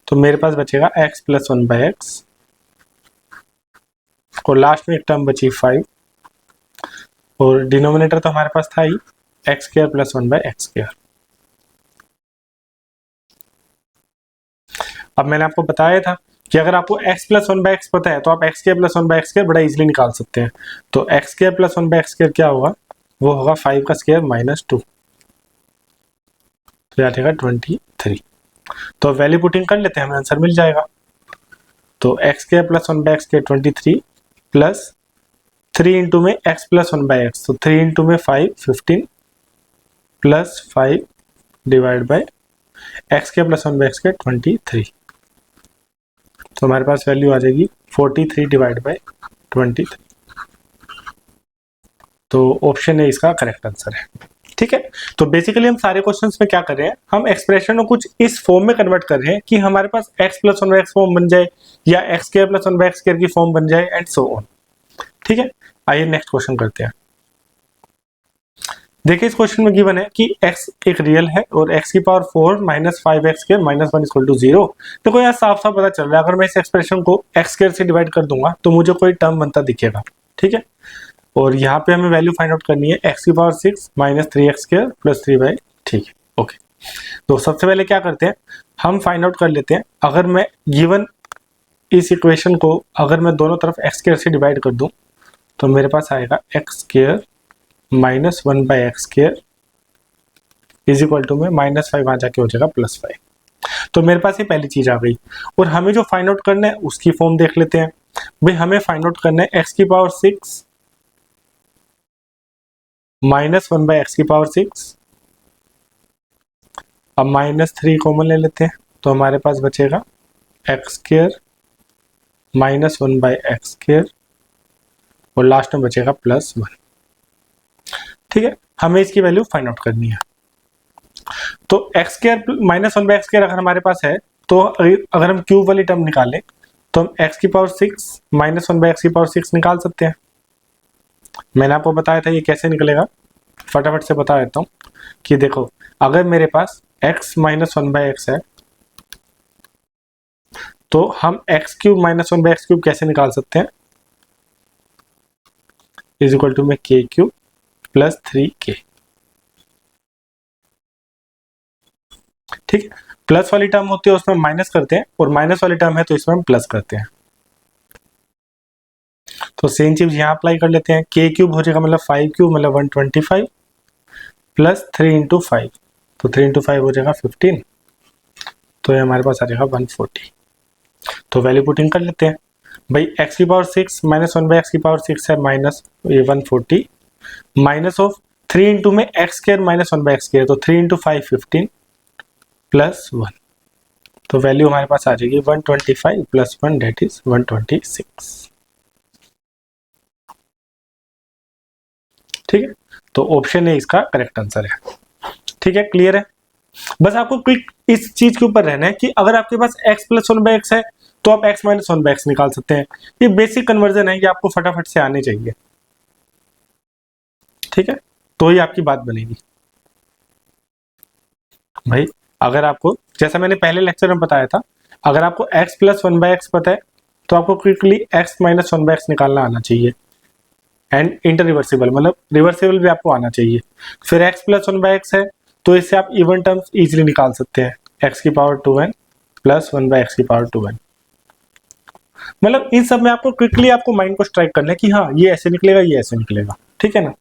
तो मेरे पास बचेगा x प्लस 1/x और लास्ट में एक टर्म बची 5 और डिनोमिनेटर तो हमारे पास था ही x square plus 1/x square. अब मैंने आपको बताया था कि अगर आपको x प्लस 1/x पता है तो आप x square plus 1/x square बड़ा इजीली निकाल सकते हैं। तो x square plus 1/x square क्या होगा, वो होगा 5 का स्क्वायर माइनस 2, तो याद रहेगा 23। तो वैल्यू पुटिंग कर लेते हैं, हमें आंसर मिल जाएगा। तो x square plus 1/x square 23 plus 3 into में x प्लस 1/x, तो 3 इंटू में 5 15 plus 5 divide by x square plus 1/x square 23, तो हमारे पास वैल्यू आ जाएगी 43 डिवाइड बाय 23। तो ऑप्शन ए इसका करेक्ट आंसर है। ठीक है, तो बेसिकली हम सारे क्वेश्चंस में क्या कर रहे हैं, हम एक्सप्रेशन को कुछ इस फॉर्म में कन्वर्ट कर रहे हैं कि हमारे पास x प्लस 1/x फॉर्म बन जाए या x square plus 1/x square की फॉर्म बन जाए एंड सो ऑन। ठीक है, आइए नेक्स्ट क्वेश्चन करते हैं। देखिए इस क्वेश्चन में गिवन है कि x एक रियल है और x की power 4 minus 5x square minus 1 equal to 0। देखो यहाँ साफ साफ पता चल रहा है, अगर मैं इस एक्सप्रेशन को x स्क्वायर से डिवाइड कर दूंगा तो मुझे कोई टर्म बनता दिखेगा। ठीक है, और यहाँ पे हमें वैल्यू फाइंड आउट करनी है x की power 6 minus 3x square plus 3/। ठीक है, ओके। तो सबसे पहले क्या करते हैं, हम फाइंड आउट कर लेते हैं, अगर मैं गिवन इस इक्वेशन को अगर मैं दोनों तरफ x स्क्वायर से डिवाइड कर दूं तो मेरे पास आएगा x square minus 1/x square is equal to में माइनस 5 वहां जाके हो जाएगा प्लस 5। तो मेरे पास ये पहली चीज आ गई, और हमें जो फाइंड आउट करना है उसकी फॉर्म देख लेते हैं। भाई हमें फाइंड आउट करना है x की पावर 6 माइनस 1/x की पावर 6। अब माइनस 3 कॉमन ले लेते हैं, तो हमारे पास बचेगा x square minus 1/x square और लास्ट में बचेगा प्लस 1। ठीक है, हमें इसकी वैल्यू फाइंड आउट करनी है। तो x square minus 1/x square अगर हमारे पास है तो अगर हम क्यूब वाली टर्म निकालें तो हम x की पावर 6 माइनस 1/x की पावर 6 निकाल सकते हैं। मैंने आपको बताया था ये कैसे निकलेगा, फटाफट से बता देता हूँ कि देखो अगर मेरे पास x माइनस 1/x है तो हम x cube minus 1/x cube कैसे निकाल सकते हैं, इज इक्वल टू में k क्यूब प्लस 3k। ठीक है, प्लस वाली टर्म होती है उसमें माइनस करते हैं और माइनस वाली टर्म है तो इसमें हम प्लस करते हैं। तो सेम चीज यहाँ अप्लाई कर लेते हैं, k क्यूब हो जाएगा मतलब 5 क्यूब मतलब 125 प्लस 3 इंटू 5, तो 3 इंटू 5 हो जाएगा 15, तो ये हमारे पास आ जाएगा 140। तो वैल्यू पुटिंग कर लेते हैं। भाई x की पावर 6 माइनस 1/x की पावर 6 है माइनस ये 140 माइनस ऑफ 3 इंटू में x square minus 1/x square, तो 3 इंटू 5 15 प्लस 1। तो वैल्यू हमारे पास आ जाएगी 125 प्लस 1 डेट इज 126। ठीक है, तो ऑप्शन ए इसका करेक्ट आंसर है। ठीक है, क्लियर है। बस आपको क्विक इस चीज के ऊपर रहना है कि अगर आपके पास x plus one by x है तो आप x minus one by x निकाल सकते हैं। ये बेसिक कन्वर्जन है, ये आपको फटाफट से आने चाहिए। ठीक है, तो ही आपकी बात बनेगी भाई। अगर आपको, जैसा मैंने पहले लेक्चर में बताया था, अगर आपको x plus one by x पता है तो आपको quickly x minus one by x निकालना आना चाहिए। एंड इंटर रिवर्सिबल मतलब रिवर्सिबल भी आपको आना चाहिए। फिर x plus one by x है तो इससे आप इवन टर्म्स इजीली निकाल सकते हैं, x की power 2n plus one by x की पावर 2n। मतलब इन सब में आपको क्विकली आपको माइंड को स्ट्राइक करना है कि हाँ ये ऐसे निकलेगा, ये ऐसे निकलेगा। ठीक है ना।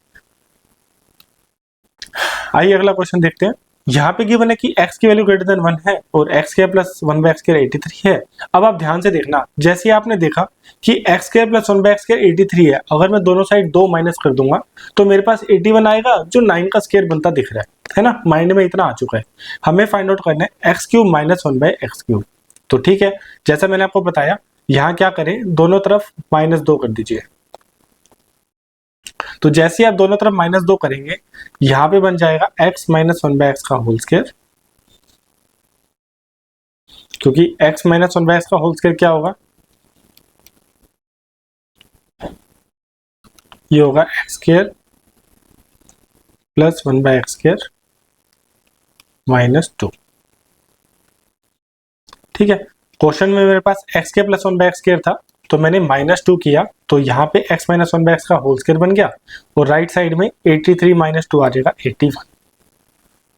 आइए अगला क्वेश्चन देखते हैं। यहाँ पे गिवन है कि x की वैल्यू ग्रेटर देन 1 है और x square plus 1 by x square 83 है। अब आप ध्यान से देखना, जैसे आपने देखा कि x square plus 1 by x square 83 है, अगर मैं दोनों साइड 2 माइनस कर दूंगा तो मेरे पास 81 आएगा जो 9 का स्क्वायर बनता दिख रहा है ना। माइंड में इतना आ चुका है। हमें फाइंड आउट करना है x cube minus 1 by X cube. तो ठीक है, जैसा मैंने आपको बताया, यहाँ क्या करें, दोनों तरफ -2 कर दीजिए। तो जैसे ही आप दोनों तरफ -2 करेंगे, यहां पे बन जाएगा x minus one by x का होल स्क्वायर, क्योंकि x minus one by x का होल स्क्वायर क्या होगा, ये होगा x square plus 1 by x square -2। ठीक है, क्वेश्चन में मेरे पास x square plus 1 by x square था तो मैंने -2 किया, तो यहाँ पे x minus one by x का होल स्क्वायर बन गया और राइट साइड में 83 माइनस 2 आ जाएगा 81।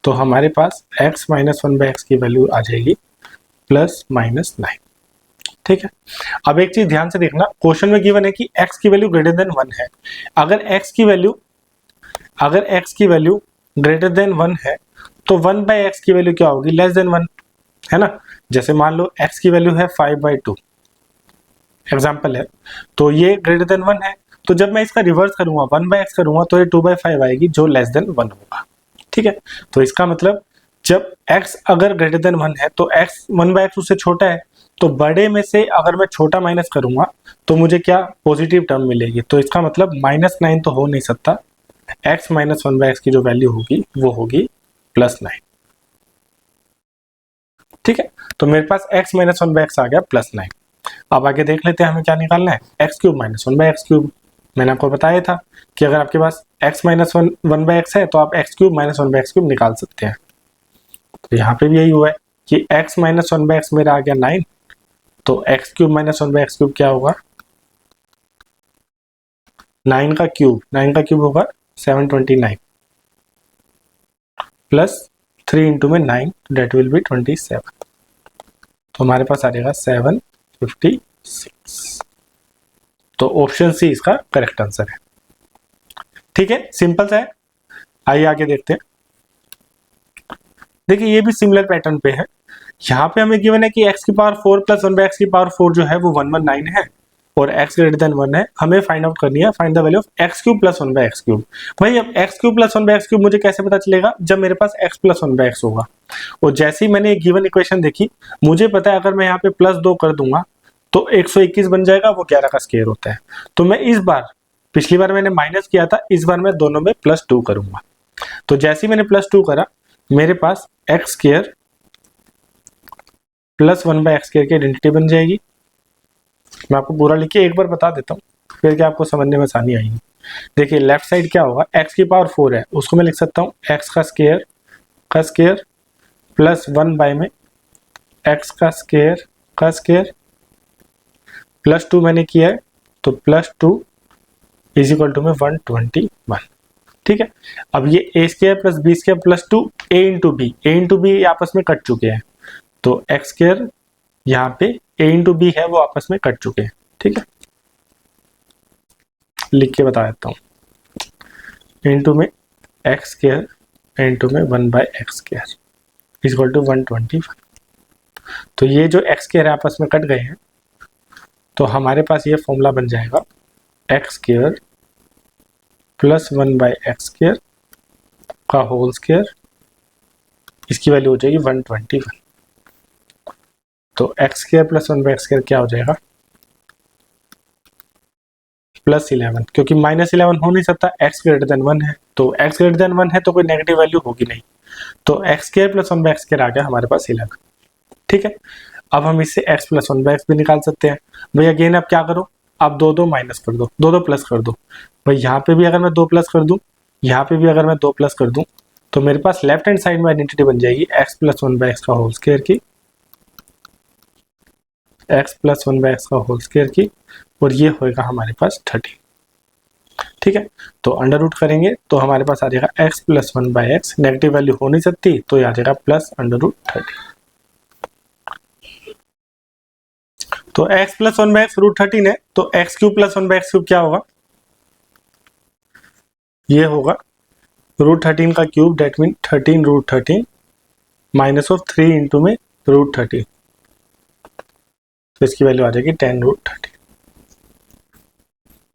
तो हमारे पास x minus one by x की वैल्यू आ जाएगी +-9। ठीक है, अब एक चीज ध्यान से देखना, क्वेश्चन में गिवन है कि x की वैल्यू ग्रेटर देन 1 है। अगर x की वैल्यू ग्रेटर देन 1 है तो 1 बाई एक्स की वैल्यू क्या होगी, लेस देन 1, है ना। जैसे मान लो x की वैल्यू है 5/2, एग्जाम्पल है, तो ये ग्रेटर देन 1 है, तो जब मैं इसका रिवर्स करूंगा 1 बाई एक्स करूंगा तो ये 2/5 आएगी जो लेस देन 1 होगा। ठीक है, तो इसका मतलब जब x अगर ग्रेटर देन 1 है तो x 1 बाई एक्स उससे छोटा है, तो बड़े में से अगर मैं छोटा माइनस करूंगा तो मुझे क्या पॉजिटिव टर्म मिलेगी। तो इसका मतलब -9 तो हो नहीं सकता, x minus one by x की जो वैल्यू होगी वो होगी +9। ठीक है, तो मेरे पास x minus one by x आ गया +9। अब आगे देख लेते हैं हमें क्या निकालना है, x cube minus 1 by X cube. मैंने आपको बताया था कि अगर आपके पास x minus one by x है तो आप x cube minus 1 by X cube निकाल सकते हैं। तो यहाँ पे भी यही हुआ है कि x minus one by x मेरा आ गया 9, तो x cube minus 1 by X cube क्या होगा, 9 का क्यूब होगा 729 प्लस 3 इंटू में 9 डेट विल बी 27। तो हमारे पास आ जाएगा 756। तो ऑप्शन सी इसका करेक्ट आंसर है। ठीक है, सिंपल सा है। आइए आगे देखते हैं। देखिए ये भी सिमिलर पैटर्न पे है। यहाँ पे हमें गिवन है कि x की पावर 4 प्लस 1 बाई एक्स की पावर 4 जो है वो 119 है और x ग्रेटर देन 1 है। हमें फाइंड आउट करनी है, find the value of x cube plus 1 by X cube. भाई अब x cube plus 1 by X cube मुझे कैसे पता चलेगा, जब मेरे पास x प्लस 1 बाई एक्स होगा। और जैसे ही मैंने गिवन इक्वेशन देखी, मुझे पता है अगर मैं यहाँ पे +2 कर दूंगा तो 121 बन जाएगा, वो 11 का स्क्वायर होता है। तो मैं इस बार, पिछली बार मैंने माइनस किया था, इस बार मैं दोनों में +2 करूंगा। तो जैसे ही मैंने +2 करा, मेरे पास x square plus 1 by x square की आइडेंटिटी बन जाएगी। मैं आपको पूरा लिख के एक बार बता देता हूँ, फिर क्या आपको समझने में आसानी आएगी। देखिए लेफ्ट साइड क्या होगा, x की पावर 4 है, उसको मैं लिख सकता हूँ x का स्क्वायर प्लस 1 बाय में x का स्क्वायर +2 मैंने किया है, तो +2 इज इक्वल टू में 121। ठीक है, अब ये a square plus b square plus 2 a into B आपस में कट चुके हैं, तो एक्स स्क्वायर यहाँ पे a इंटू बी है वो आपस में कट चुके हैं। ठीक है, लिख के बता देता हूँ, इंटू में एक्स स्क्वायर इंटू में 1 by x square is equal to 121। तो ये जो एक्स स्क्वायर है आपस में कट गए हैं, तो हमारे पास ये फॉर्मूला बन जाएगा x square plus 1 by x square का होल स्क्वायर, इसकी वैल्यू हो जाएगी 121। तो x square plus 1/x square क्या हो जाएगा, +11, क्योंकि -11 हो नहीं सकता, x ग्रेटर देन 1 है, तो x ग्रेटर देन 1 है तो कोई नेगेटिव वैल्यू होगी नहीं, तो x square plus 1/x square आ गया हमारे पास 11। ठीक है, अब हम इससे x प्लस 1/x भी निकाल सकते हैं। भाई अगेन अब क्या करो, आप दो दो माइनस कर दो, दो दो प्लस कर दो। भाई यहाँ पे भी अगर मैं 2 प्लस कर दूं, यहाँ पे भी अगर मैं 2 प्लस कर दूं, तो मेरे पास लेफ्ट हैंड साइड में आइडेंटिटी बन जाएगी x प्लस 1/x का होल स्क्वायर की, x प्लस 1/x का होल स्क्वायर की, और ये होएगा हमारे पास 30। ठीक है, तो अंडर रूट करेंगे तो हमारे पास आ जाएगा x plus 1/x, negative value हो नहीं सकती तो ये आ जाएगा प्लस √30। तो x प्लस 1/x √13 है, तो x³ प्लस 1/x³ क्या होगा, ये होगा √13 का cube, that mean 13√13 minus of 3 into में √13, तो इसकी वैल्यू आ जाएगी 10√13।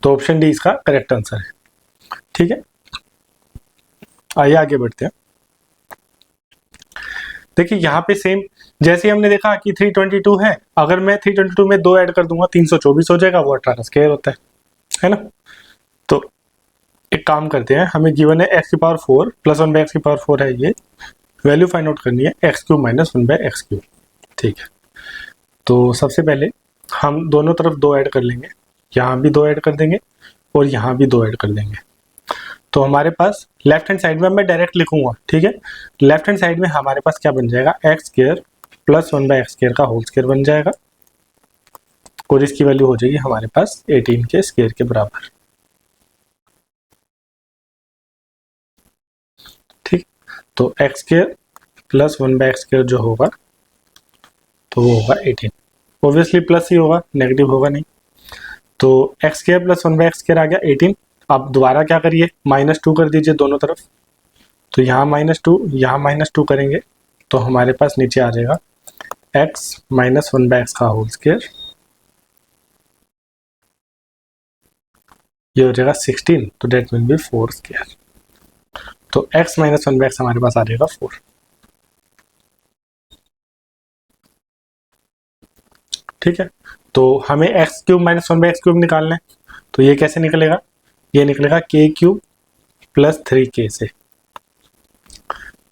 तो ऑप्शन डी इसका करेक्ट आंसर है। ठीक है, आइए आगे बढ़ते हैं। देखिए यहाँ पे सेम जैसे हमने देखा कि 322 है, अगर मैं 322 में 2 ऐड कर दूंगा 324 हो जाएगा, वो 18 स्क्वायर होता है ना। तो एक काम करते हैं, हमें गिवन है x⁴ प्लस 1/x⁴ है, ये वैल्यू फाइंड आउट करनी है x³ माइनस 1/x³। ठीक है, तो सबसे पहले हम दोनों तरफ 2 ऐड कर लेंगे, यहाँ भी 2 ऐड कर देंगे और यहाँ भी 2 ऐड कर देंगे। तो हमारे पास लेफ्ट हैंड साइड में मैं डायरेक्ट लिखूंगा। ठीक है, लेफ्ट हैंड साइड में हमारे पास क्या बन जाएगा, x² प्लस 1/x² का होल स्क्वायर बन जाएगा, और इसकी वैल्यू हो जाएगी हमारे पास 18 के स्क्वायर के बराबर। ठीक, तो x² प्लस 1/x² जो होगा तो वो होगा 18, ऑब्वियसली प्लस ही होगा, नेगेटिव होगा नहीं। तो x² प्लस 1/x² आ गया 18। आप दोबारा क्या करिए, -2 कर दीजिए दोनों तरफ, तो यहाँ -2 यहाँ -2 करेंगे तो हमारे पास नीचे आ जाएगा x माइनस 1/x का होल स्क्वायर, ये हो जाएगा 16, तो डेट विल बी 4 स्क्वायर। तो x माइनस 1/x हमारे पास आ जाएगा 4। ठीक है, तो हमें x³ माइनस 1/x³ निकालना है, तो ये कैसे निकलेगा, ये निकलेगा k³ प्लस 3k से।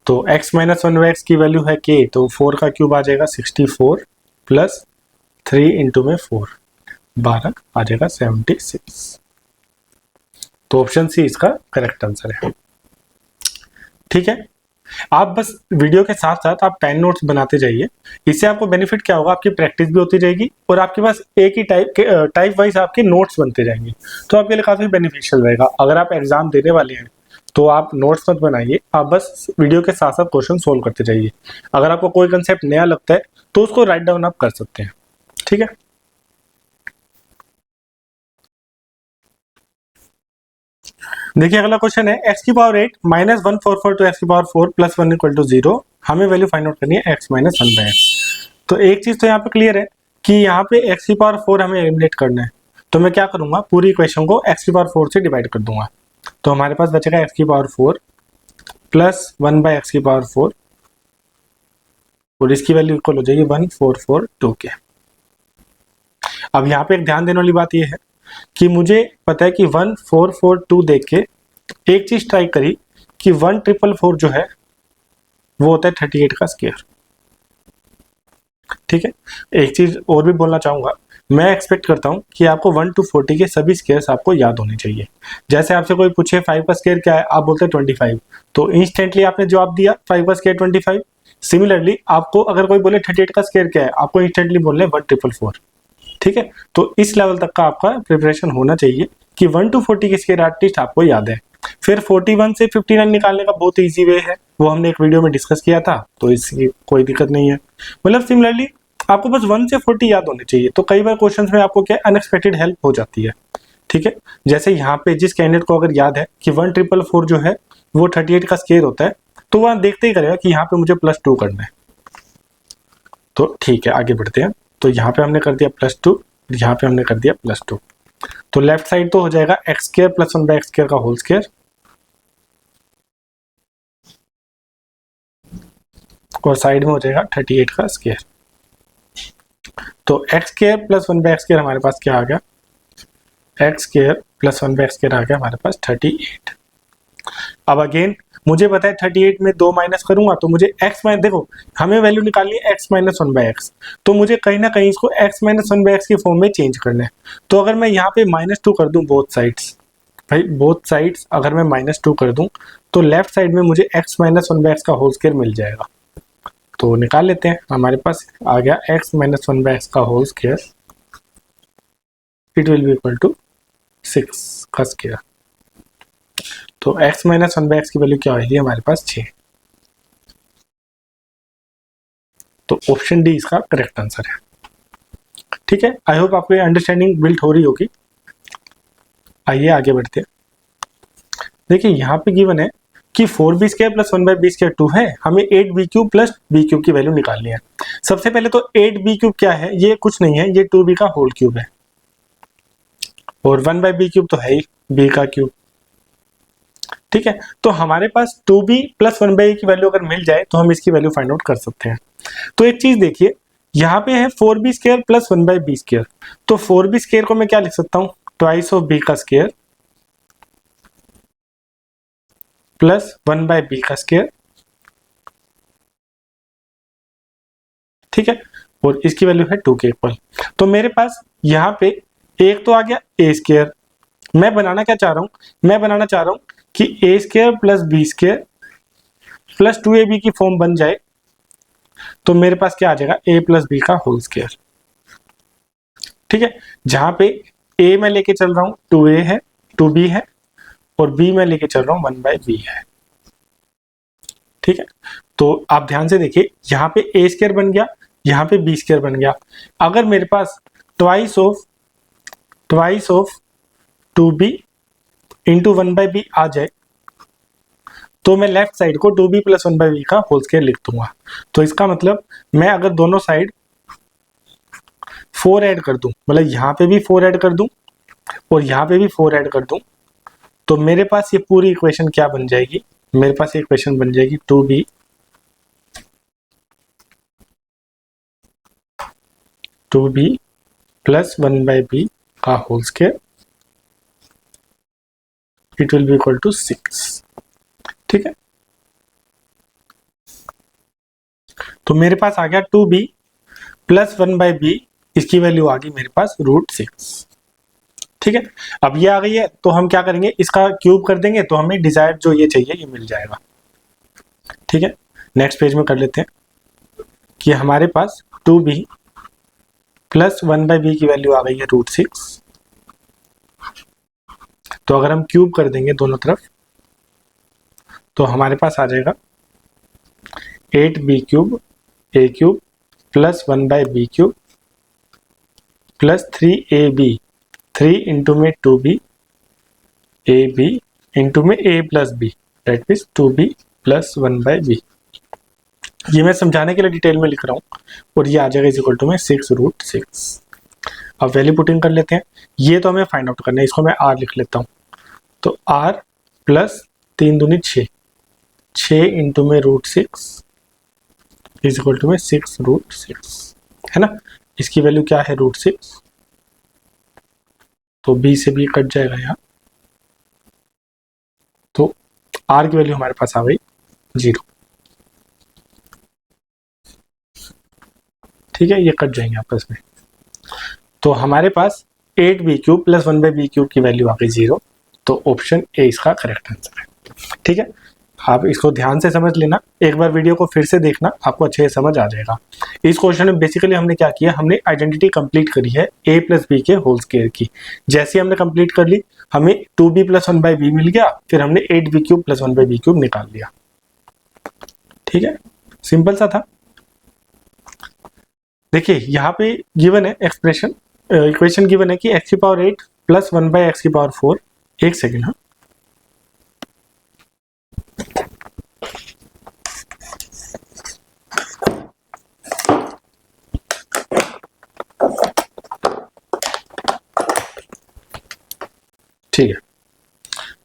तो x माइनस 1/x की वैल्यू है k, तो 4 का क्यूब आ जाएगा 64 प्लस 3 इंटू में 4 12 आ जाएगा 76। तो ऑप्शन सी इसका करेक्ट आंसर है। ठीक है, आप बस वीडियो के साथ साथ आप पेन नोट्स बनाते जाइए, इससे आपको बेनिफिट क्या होगा, आपकी प्रैक्टिस भी होती रहेगी और आपके पास एक ही टाइप वाइज आपके नोट्स बनते जाएंगे, तो आपके लिए काफ़ी बेनिफिशियल रहेगा। अगर आप एग्जाम देने वाले हैं तो आप नोट्स मत बनाइए, आप बस वीडियो के साथ साथ क्वेश्चन सोल्व करते जाइए। अगर आपको कोई कंसेप्ट नया लगता है तो उसको राइट डाउन आप कर सकते हैं। ठीक है, देखिए अगला क्वेश्चन है x⁴ minus 144 two x⁴ plus 1 equal to 0, हमें वैल्यू फाइंड आउट करनी है x माइनस 1/x। तो एक चीज तो यहाँ पे क्लियर है कि यहाँ पे x⁴ हमें एलिमिनेट करना है, तो मैं क्या करूंगा, पूरी इक्वेशन को x⁴ से डिवाइड कर दूंगा, तो हमारे पास बचेगा x⁴ प्लस 1/x⁴, और इसकी वैल्यू इक्वल हो जाएगी 1442 के। अब यहाँ पे एक ध्यान देने वाली बात यह है कि मुझे पता है कि 1442 देख के एक चीज ट्राई करी कि 1444 जो है वो होता है 38 का स्क्वायर। ठीक है, एक चीज और भी बोलना चाहूंगा, मैं एक्सपेक्ट करता हूं कि आपको 1 to 40 के सभी स्क्वायर्स आपको याद होने चाहिए। जैसे आपसे कोई पूछे 5 का स्क्वायर क्या है, आप बोलते हैं 25, तो इंस्टेंटली आपने जवाब दिया 5 का स्क्वायर 25। सिमिलरली आपको अगर कोई बोले 38 का स्क्वायर क्या है, आपको इंस्टेंटली बोलना है 1444। ठीक है, तो इस लेवल तक का आपका प्रिपरेशन होना चाहिए कि 1 to 40 के स्क्वायर एटलीस्ट आपको याद है। फिर 41 से 59 निकालने का बहुत इजी वे है, वो हमने एक वीडियो में डिस्कस किया था, तो इसकी कोई दिक्कत नहीं है। मतलब सिमिलरली आपको बस 1 से 40 याद होने चाहिए, तो कई बार क्वेश्चंस में आपको क्या अनएक्सपेक्टेड हेल्प हो जाती है। ठीक है, जैसे यहाँ पे जिस कैंडिडेट को अगर याद है कि 1444 जो है वो 38 का स्क्वायर होता है, तो वह देखते ही करेगा कि यहाँ पे मुझे +2 करना है। तो ठीक है, आगे बढ़ते हैं। तो यहाँ पे हमने कर दिया +2, यहाँ पे हमने कर दिया +2, तो लेफ्ट साइड तो हो जाएगा x² प्लस 1/x² का होल स्क्वायर, और साइड में हो जाएगा 38 का स्क्वायर। तो एक्स स्क्वायर प्लस 1/x² हमारे पास क्या आ गया, एक्स स्क्वायर प्लस 1/x² आ गया हमारे पास 38। अब अगेन मुझे पता है 38 में 2 माइनस करूंगा तो मुझे x माइनस, देखो हमें वैल्यू निकालनी है x माइनस 1/x, तो मुझे कहीं ना कहीं इसको x माइनस 1/x की फॉर्म में चेंज करना है। तो अगर मैं यहाँ पे -2 कर दूं बोथ साइड्स, भाई बोथ साइड्स अगर मैं -2 कर दूं तो लेफ्ट साइड में मुझे x माइनस 1/x का होल स्क्वायर मिल जाएगा। तो निकाल लेते हैं, हमारे पास आ गया x माइनस 1/x का whole square, it will be equal to 6 का स्क्वायर। तो x माइनस 1/x की वैल्यू क्या आएगी हमारे पास 6। तो ऑप्शन डी इसका करेक्ट आंसर है। ठीक है, आई होप आपको ये अंडरस्टैंडिंग बिल्ड हो रही होगी। आइए आगे बढ़ते हैं। देखिए यहाँ पे गिवन है कि 4b² प्लस 1/b² 2 है, हमें 8b³ प्लस b³ की वैल्यू निकालनी है। सबसे पहले तो 8b³ क्या है, ये कुछ नहीं है, ये 2b का होल क्यूब है, और 1/b³ तो है ही b का क्यूब। ठीक है, तो हमारे पास 2b प्लस 1/a की वैल्यू अगर मिल जाए तो हम इसकी वैल्यू फाइंड आउट कर सकते हैं। तो एक चीज देखिए, यहाँ पे है 4b² प्लस 1/b², तो 4b² को मैं क्या लिख सकता हूँ, ट्वाइस ऑफ b का स्क्वायर प्लस 1/b का स्क्वायर। ठीक है, और इसकी वैल्यू है 2 के इक्वल। तो मेरे पास यहाँ पे एक तो आ गया a², मैं बनाना क्या चाह रहा हूँ, मैं बनाना चाह रहा हूँ कि a² plus b² plus 2ab की फॉर्म बन जाए, तो मेरे पास क्या आ जाएगा a प्लस b का होल स्क्वायर। ठीक है, जहां पे a मैं लेके चल रहा हूं 2a है, 2b है, और b मैं लेके चल रहा हूं 1/b है। ठीक है, तो आप ध्यान से देखिए, यहाँ पे a² बन गया, यहाँ पे b² बन गया। अगर मेरे पास twice of 2b into 1/b आ जाए तो मैं लेफ्ट साइड को 2b प्लस 1/b का होल स्क्वायर लिख दूंगा। तो इसका मतलब मैं अगर दोनों साइड 4 ऐड कर दूं, मतलब यहाँ पे भी 4 ऐड कर दूं और यहाँ पे भी 4 ऐड कर दूं, तो मेरे पास ये पूरी इक्वेशन क्या बन जाएगी, मेरे पास ये इक्वेशन बन जाएगी 2b प्लस 1/b का whole square, it will be equal to 6। ठीक है, तो मेरे पास आ गया 2b प्लस 1/b, इसकी वैल्यू आ गई मेरे पास √6। ठीक है, अब ये आ गई है तो हम क्या करेंगे, इसका क्यूब कर देंगे तो हमें डिजायर्ड जो ये चाहिए ये मिल जाएगा। ठीक है, नेक्स्ट पेज में कर लेते हैं कि हमारे पास 2b प्लस 1/b की वैल्यू आ गई है √6। तो अगर हम क्यूब कर देंगे दोनों तरफ तो हमारे पास आ जाएगा 8b³ a³ plus 1/b³ plus 3ab, 3 into में 2b ab इंटू में a plus b, that means 2b plus 1/b। ये मैं समझाने के लिए डिटेल में लिख रहा हूँ, और ये आ जाएगा इज इक्वल टू में 6√6। अब वैल्यू पुटिंग कर लेते हैं, ये तो हमें फाइंड आउट करना है, इसको मैं r लिख लेता हूँ। तो r प्लस 3 दूनी 6, 6 इंटू में √6 इज इक्वल टू में 6√6, है ना। इसकी वैल्यू क्या है √6, तो b से b कट जाएगा यहाँ, तो r की वैल्यू हमारे पास आ गई 0। ठीक है, ये कट जाएंगे आपस में, तो हमारे पास 8b³ प्लस 1/b³ की वैल्यू आ गई 0। तो ऑप्शन ए इसका करेक्ट आंसर है। ठीक है, आप इसको ध्यान से समझ लेना, एक बार वीडियो को फिर से देखना, आपको अच्छे से समझ आ जाएगा। इस क्वेश्चन में बेसिकली हमने क्या किया, हमने आइडेंटिटी कंप्लीट करी है a प्लस b के होल स्क्वायर की। जैसे हमने कंप्लीट कर ली, हमें 2b प्लस 1/b मिल गया, फिर हमने 8b³ प्लस 1/b³ निकाल लिया। ठीक है, सिंपल सा था। देखिए यहाँ पे गिवन है एक्सप्रेशन, इक्वेशन गिवन है कि x⁸ प्लस 1/x⁴। एक सेकेंड, हाँ ठीक है।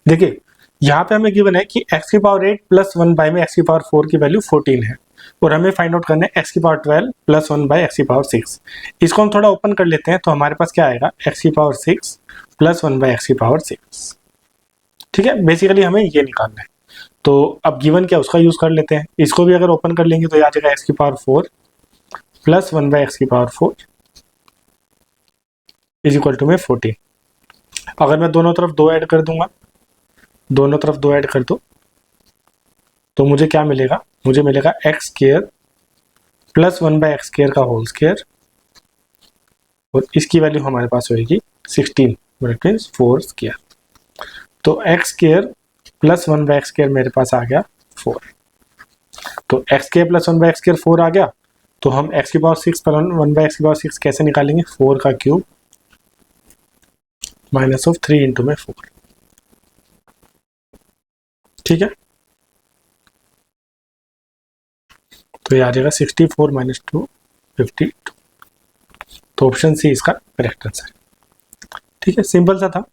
देखिए यहाँ पे हमें गिवन है कि x⁸ प्लस 1 में x⁴ की वैल्यू 14 है। और हमें फाइंड आउट करना है एक्स की पावर 12 प्लस 1 बाई एक्स की पावर 6। इसको हम थोड़ा ओपन कर लेते हैं, तो हमारे पास क्या आएगा, एक्स की पावर 6 प्लस 1 बाई एक्स की पावर 6। ठीक है, बेसिकली हमें ये निकालना है। तो अब गिवन क्या उसका यूज कर लेते हैं, इसको भी अगर ओपन कर लेंगे तो आ जाएगा एक्स की पावर 4 प्लस 1 बाई एक्स की पावर 4 इज इक्वल टू में 14। अगर मैं दोनों तरफ 2 ऐड कर दूंगा, दोनों तरफ 2 ऐड कर दो, तो मुझे क्या मिलेगा, मुझे मिलेगा x square plus 1 by x square का होल स्क्वायर, और इसकी वैल्यू हमारे पास होगी 16 मीन्स 4 स्क्वायर। तो x square plus 1 by x square मेरे पास आ गया 4। तो x square plus 1 by x square 4 आ गया, तो हम एक्स की पावर 6 पर 1 बाई एक्स की पावर 6 कैसे निकालेंगे, 4 का क्यूब माइनस ऑफ 3 इंटू में 4। ठीक है, तो ये आ जाएगा 64 माइनस 2 52। तो ऑप्शन सी इसका करेक्ट आंसर है। ठीक है, सिंपल सा था।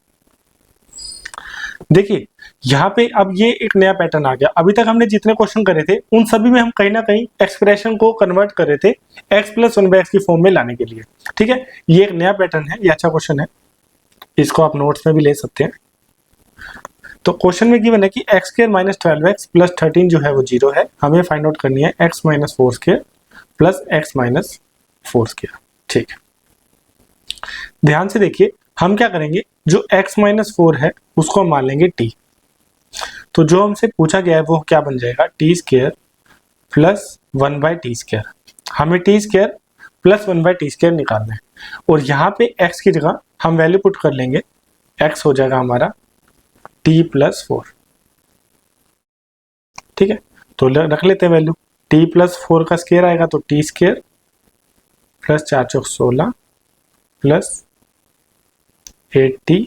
देखिए यहाँ पे अब ये एक नया पैटर्न आ गया। अभी तक हमने जितने क्वेश्चन करे थे उन सभी में हम कहीं ना कहीं एक्सप्रेशन को कन्वर्ट कर रहे थे एक्स प्लस 1 बाई एक्स की फॉर्म में लाने के लिए। ठीक है, ये एक नया पैटर्न है, ये अच्छा क्वेश्चन है, इसको आप नोट्स में भी ले सकते हैं। तो क्वेश्चन में गिवन है कि x square minus 12x plus 13 जो है वो 0 है। हमें फाइंड आउट करनी है x minus 4 square plus x minus 4 square. ठीक है, ध्यान से देखिए हम क्या करेंगे, जो x माइनस 4 है उसको हम मान लेंगे t। तो जो हमसे पूछा गया है वो क्या बन जाएगा, T square plus 1 by t square. हमें t square plus 1 by t square निकालना है, और यहाँ पे x की जगह हम वैल्यू पुट कर लेंगे, x हो जाएगा हमारा t प्लस 4। ठीक है, तो रख लेते हैं वैल्यू, t प्लस 4 का स्क्वायर आएगा तो टी स्क्वायर प्लस 4 चौक 16 प्लस 8t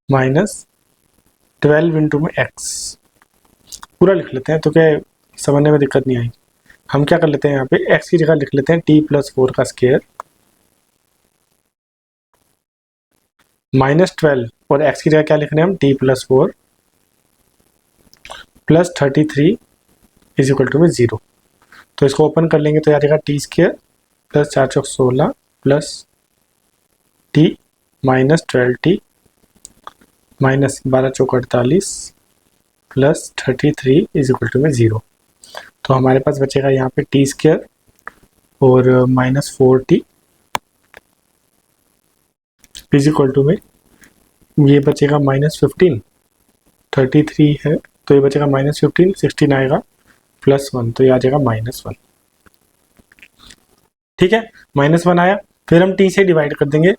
माइनस 12 इंटू में x। पूरा लिख लेते हैं तो क्या समझने में दिक्कत नहीं आएगी। हम क्या कर लेते हैं, यहाँ पे x की जगह लिख लेते हैं t प्लस 4 का स्क्वायर माइनस 12, और x की जगह क्या लिख रहे हैं हम, t plus 4 plus 33 is equal to में 0। तो इसको ओपन कर लेंगे तो आ जाएगा टी स्क्वायर प्लस 4 चौक 16 plus t minus 12t minus 12 चौक 48 प्लस 33 इज इक्वल टू में 0। तो हमारे पास बचेगा यहाँ पे टी स्क्वायर और minus 4t is equal to में ये बचेगा माइनस 15, 33 है तो ये बचेगा माइनस 15, 16 आएगा प्लस 1 तो ये आ जाएगा माइनस 1। ठीक है, माइनस 1 आया, फिर हम t से डिवाइड कर देंगे।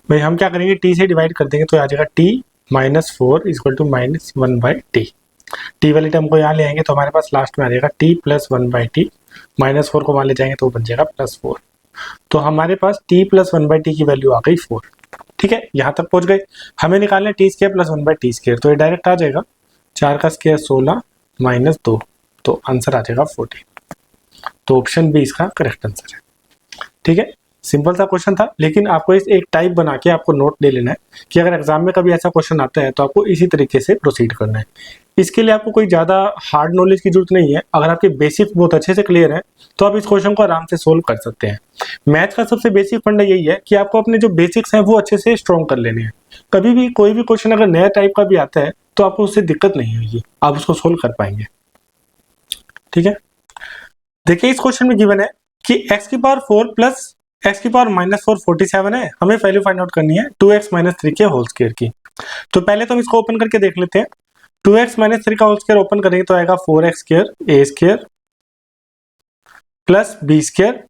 भाई हम क्या करेंगे, t से डिवाइड कर देंगे तो आ जाएगा t minus 4 is equal to minus 1 by T. T वाली टर्म को यहाँ ले आएंगे तो हमारे पास लास्ट में आ जाएगा t plus 1 by T, minus 4 को वहाँ ले जाएंगे तो बन जाएगा प्लस 4। तो हमारे पास t प्लस 1 बाई टी की वैल्यू आ गई 4। ठीक है, यहाँ तक पहुँच गए। हमें निकालना है T square plus 1 by t square, तो ये डायरेक्ट आ जाएगा 4 का स्क्वायर 16 माइनस 2, तो आंसर आ जाएगा 14। तो ऑप्शन बी इसका करेक्ट आंसर है। ठीक है, सिंपल सा क्वेश्चन था, लेकिन आपको इस एक टाइप बना के आपको नोट ले लेना है कि अगर एग्जाम में कभी ऐसा क्वेश्चन आता है तो आपको इसी तरीके से प्रोसीड करना है। इसके लिए आपको कोई ज़्यादा हार्ड नॉलेज की जरूरत नहीं है। अगर आपके बेसिक बहुत अच्छे से क्लियर है तो आप इस क्वेश्चन को आराम से सोल्व कर सकते हैं। मैथ का सबसे बेसिक फंडा यही है कि आपको अपने जो बेसिक्स हैं वो अच्छे से स्ट्रॉन्ग कर लेने हैं। कभी भी कोई भी क्वेश्चन अगर नया टाइप का भी आता है तो आपको उससे दिक्कत नहीं होगी, आप उसको सोल्व कर पाएंगे। ठीक है, देखिए इस क्वेश्चन में गिवन है कि x की पावर 4 प्लस x की पावर माइनस 4 47 है। हमें वैल्यू फाइंड आउट करनी है 2x माइनस 3 के होल स्क्वायर की। तो पहले तो हम इसको ओपन करके देख लेते हैं। 2x माइनस 3 का होल स्क्वायर ओपन करेंगे तो आएगा 4x square a square plus b square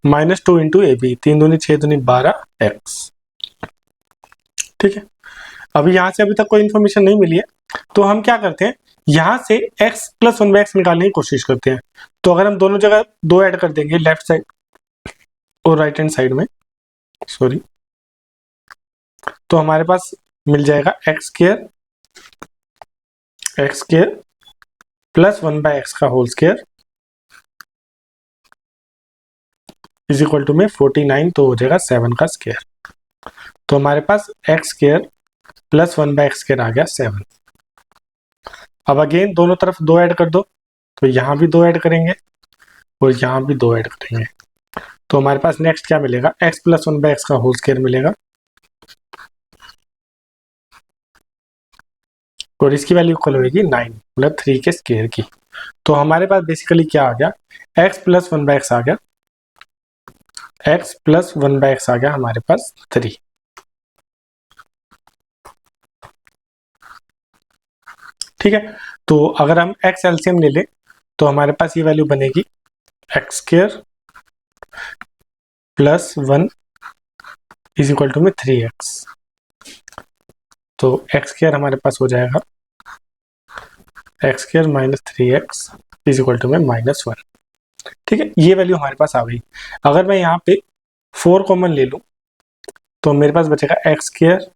minus 2 into A B, 3 दूनी 6 दूनी 12x। ठीक है, अभी यहाँ से अभी तक कोई इन्फॉर्मेशन नहीं मिली है तो हम क्या करते हैं, यहाँ से x प्लस 1 बाई एक्स निकालने की कोशिश करते हैं। तो अगर हम दोनों जगह 2 ऐड कर देंगे लेफ्ट साइड और राइट हैंड साइड में, सॉरी, तो हमारे पास मिल जाएगा x square plus 1 by x का whole square is equal to में 49, तो हो जाएगा 7 का स्क्वायर। तो हमारे पास x square plus 1 by x square आ गया 7। अब अगेन दोनों तरफ 2 ऐड कर दो, तो यहाँ भी 2 ऐड करेंगे और यहाँ भी 2 ऐड करेंगे, तो हमारे पास नेक्स्ट क्या मिलेगा, x प्लस 1/x का होल स्क्वायर मिलेगा, और इसकी वैल्यू इक्वल होगी 9 मतलब 3 के स्क्वायर की। तो हमारे पास बेसिकली क्या आ गया, x प्लस 1/x आ गया, x प्लस 1/x आ गया हमारे पास 3। ठीक है, तो अगर हम x एलसीएम ले लें तो हमारे पास ये वैल्यू बनेगी X square plus 1 is equal to में 3x। तो एक्स स्क्वायर हमारे पास हो जाएगा x square minus 3x is equal to में -1। ठीक है, ये वैल्यू हमारे पास आ गई। अगर मैं यहाँ पे 4 कॉमन ले लूँ तो मेरे पास बचेगा x square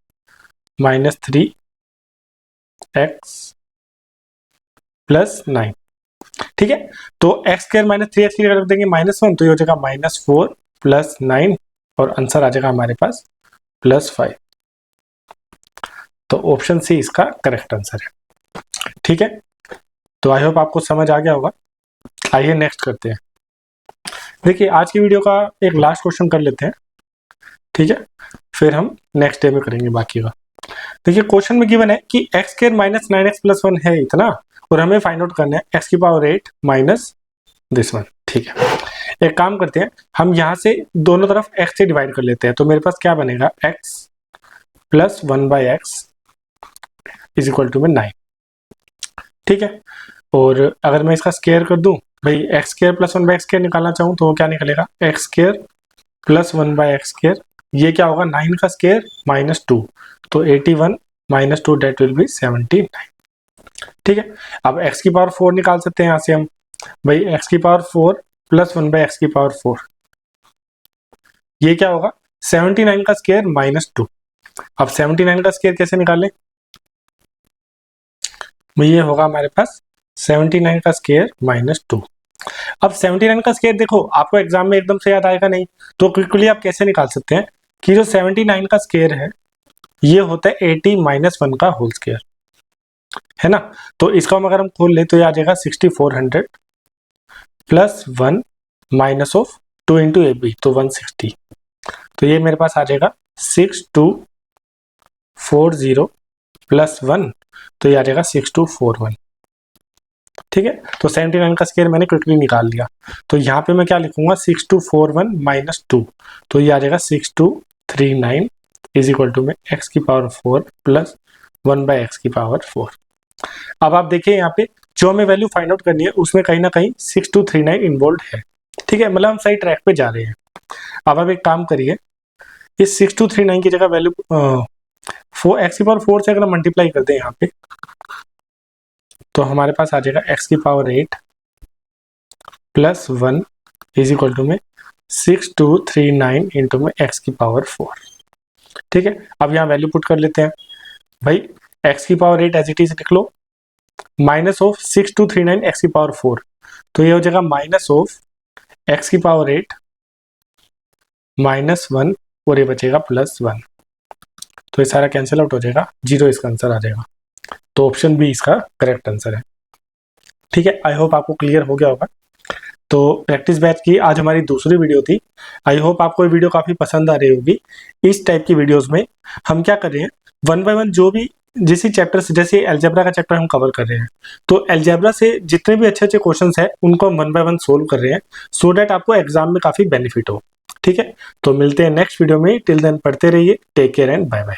minus 3x plus 9। ठीक है, तो एक्स स्क्वायर माइनस 3x की जगह रख देंगे -1, तो ये हो जाएगा -4 प्लस 9 और आंसर आ जाएगा हमारे पास +5। तो ऑप्शन सी इसका करेक्ट आंसर है। ठीक है, तो आई होप आपको समझ आ गया होगा। आइए नेक्स्ट करते हैं। देखिए आज की वीडियो का एक लास्ट क्वेश्चन कर लेते हैं, ठीक है, फिर हम नेक्स्ट डे में करेंगे बाकी का। देखिए क्वेश्चन में गिवन है कि x square minus 9x plus 1 है इतना, और हमें फाइंड आउट करना है x की पावर 8 माइनस दिस वन। ठीक है, एक काम करते हैं, हम यहाँ से दोनों तरफ x से डिवाइड कर लेते हैं, तो मेरे पास क्या बनेगा, x plus 1/x is equal to में 9। ठीक है, और अगर मैं इसका स्क्वायर कर दूं, भाई x square plus 1/x square निकालना चाहूँ तो वो क्या निकलेगा, x square plus 1/x square, ये क्या होगा 9 का स्क्वायर -2, तो 81 -2 डेट विल बी 79। ठीक है, अब x की पावर 4 निकाल सकते हैं यहाँ से हम, भाई x की पावर 4 प्लस 1/x की पावर 4, ये क्या होगा 79 का स्क्वायर -2। अब 79 का स्क्वायर कैसे निकालें, ये होगा हमारे पास 79 का स्क्वायर -2। अब 79 का स्क्वायर देखो आपको एग्जाम में एकदम से याद आएगा नहीं, तो क्विकली आप कैसे निकाल सकते हैं कि जो 79 का स्क्वायर है ये होता है 80 - 1 का होल स्क्वायर, है ना। तो इसका हम अगर हम खोल ले तो ये आ जाएगा 6400 plus 1 minus of 2 into A B, तो 160, तो ये मेरे पास आ जाएगा 6240 प्लस 1, तो ये आ जाएगा 6241। ठीक है, तो 79 का स्क्वायर मैंने क्विकली निकाल लिया, तो यहाँ पे मैं क्या लिखूंगा 6241 माइनस 2, तो ये आ जाएगा 6239 इज इक्वल टू में x की पावर 4 प्लस 1/x की पावर 4। अब आप देखिए यहाँ पे जो हमें वैल्यू फाइंड आउट करनी है उसमें कहीं ना कहीं 6239 इन्वॉल्व है। ठीक है, मतलब हम सही ट्रैक पे जा रहे हैं। अब आप एक काम करिए, इस 6239 की जगह वैल्यू x की पावर 4 से अगर हम मल्टीप्लाई कर दें यहाँ पे, तो हमारे पास आ जाएगा x की power 8 plus 1 is equal to में 6239 इंटू में x की पावर 4। ठीक है, अब यहाँ वैल्यू पुट कर लेते हैं, भाई x की पावर 8 एज इट इज लिख लो, माइनस ऑफ 6239 x की पावर 4, तो ये हो जाएगा माइनस ऑफ x की पावर 8 -1 और ये बचेगा +1, तो ये सारा कैंसिल आउट हो जाएगा, 0 इसका आंसर आ जाएगा। तो ऑप्शन बी इसका करेक्ट आंसर है। ठीक है, आई होप आपको क्लियर हो गया होगा। तो प्रैक्टिस बैच की आज हमारी दूसरी वीडियो थी। आई होप आपको ये वीडियो काफ़ी पसंद आ रही होगी। इस टाइप की वीडियोस में हम क्या कर रहे हैं, 1 बाय 1 जो भी जिस चैप्टर से, जैसे एल्जेब्रा का चैप्टर हम कवर कर रहे हैं, तो एल्जेब्रा से जितने भी अच्छे अच्छे क्वेश्चंस हैं उनको हम 1 बाय 1 सोल्व कर रहे हैं, सो डैट आपको एग्जाम में काफ़ी बेनिफिट हो। ठीक है, तो मिलते हैं नेक्स्ट वीडियो में, टिल देन पढ़ते रहिए, take care and bye bye.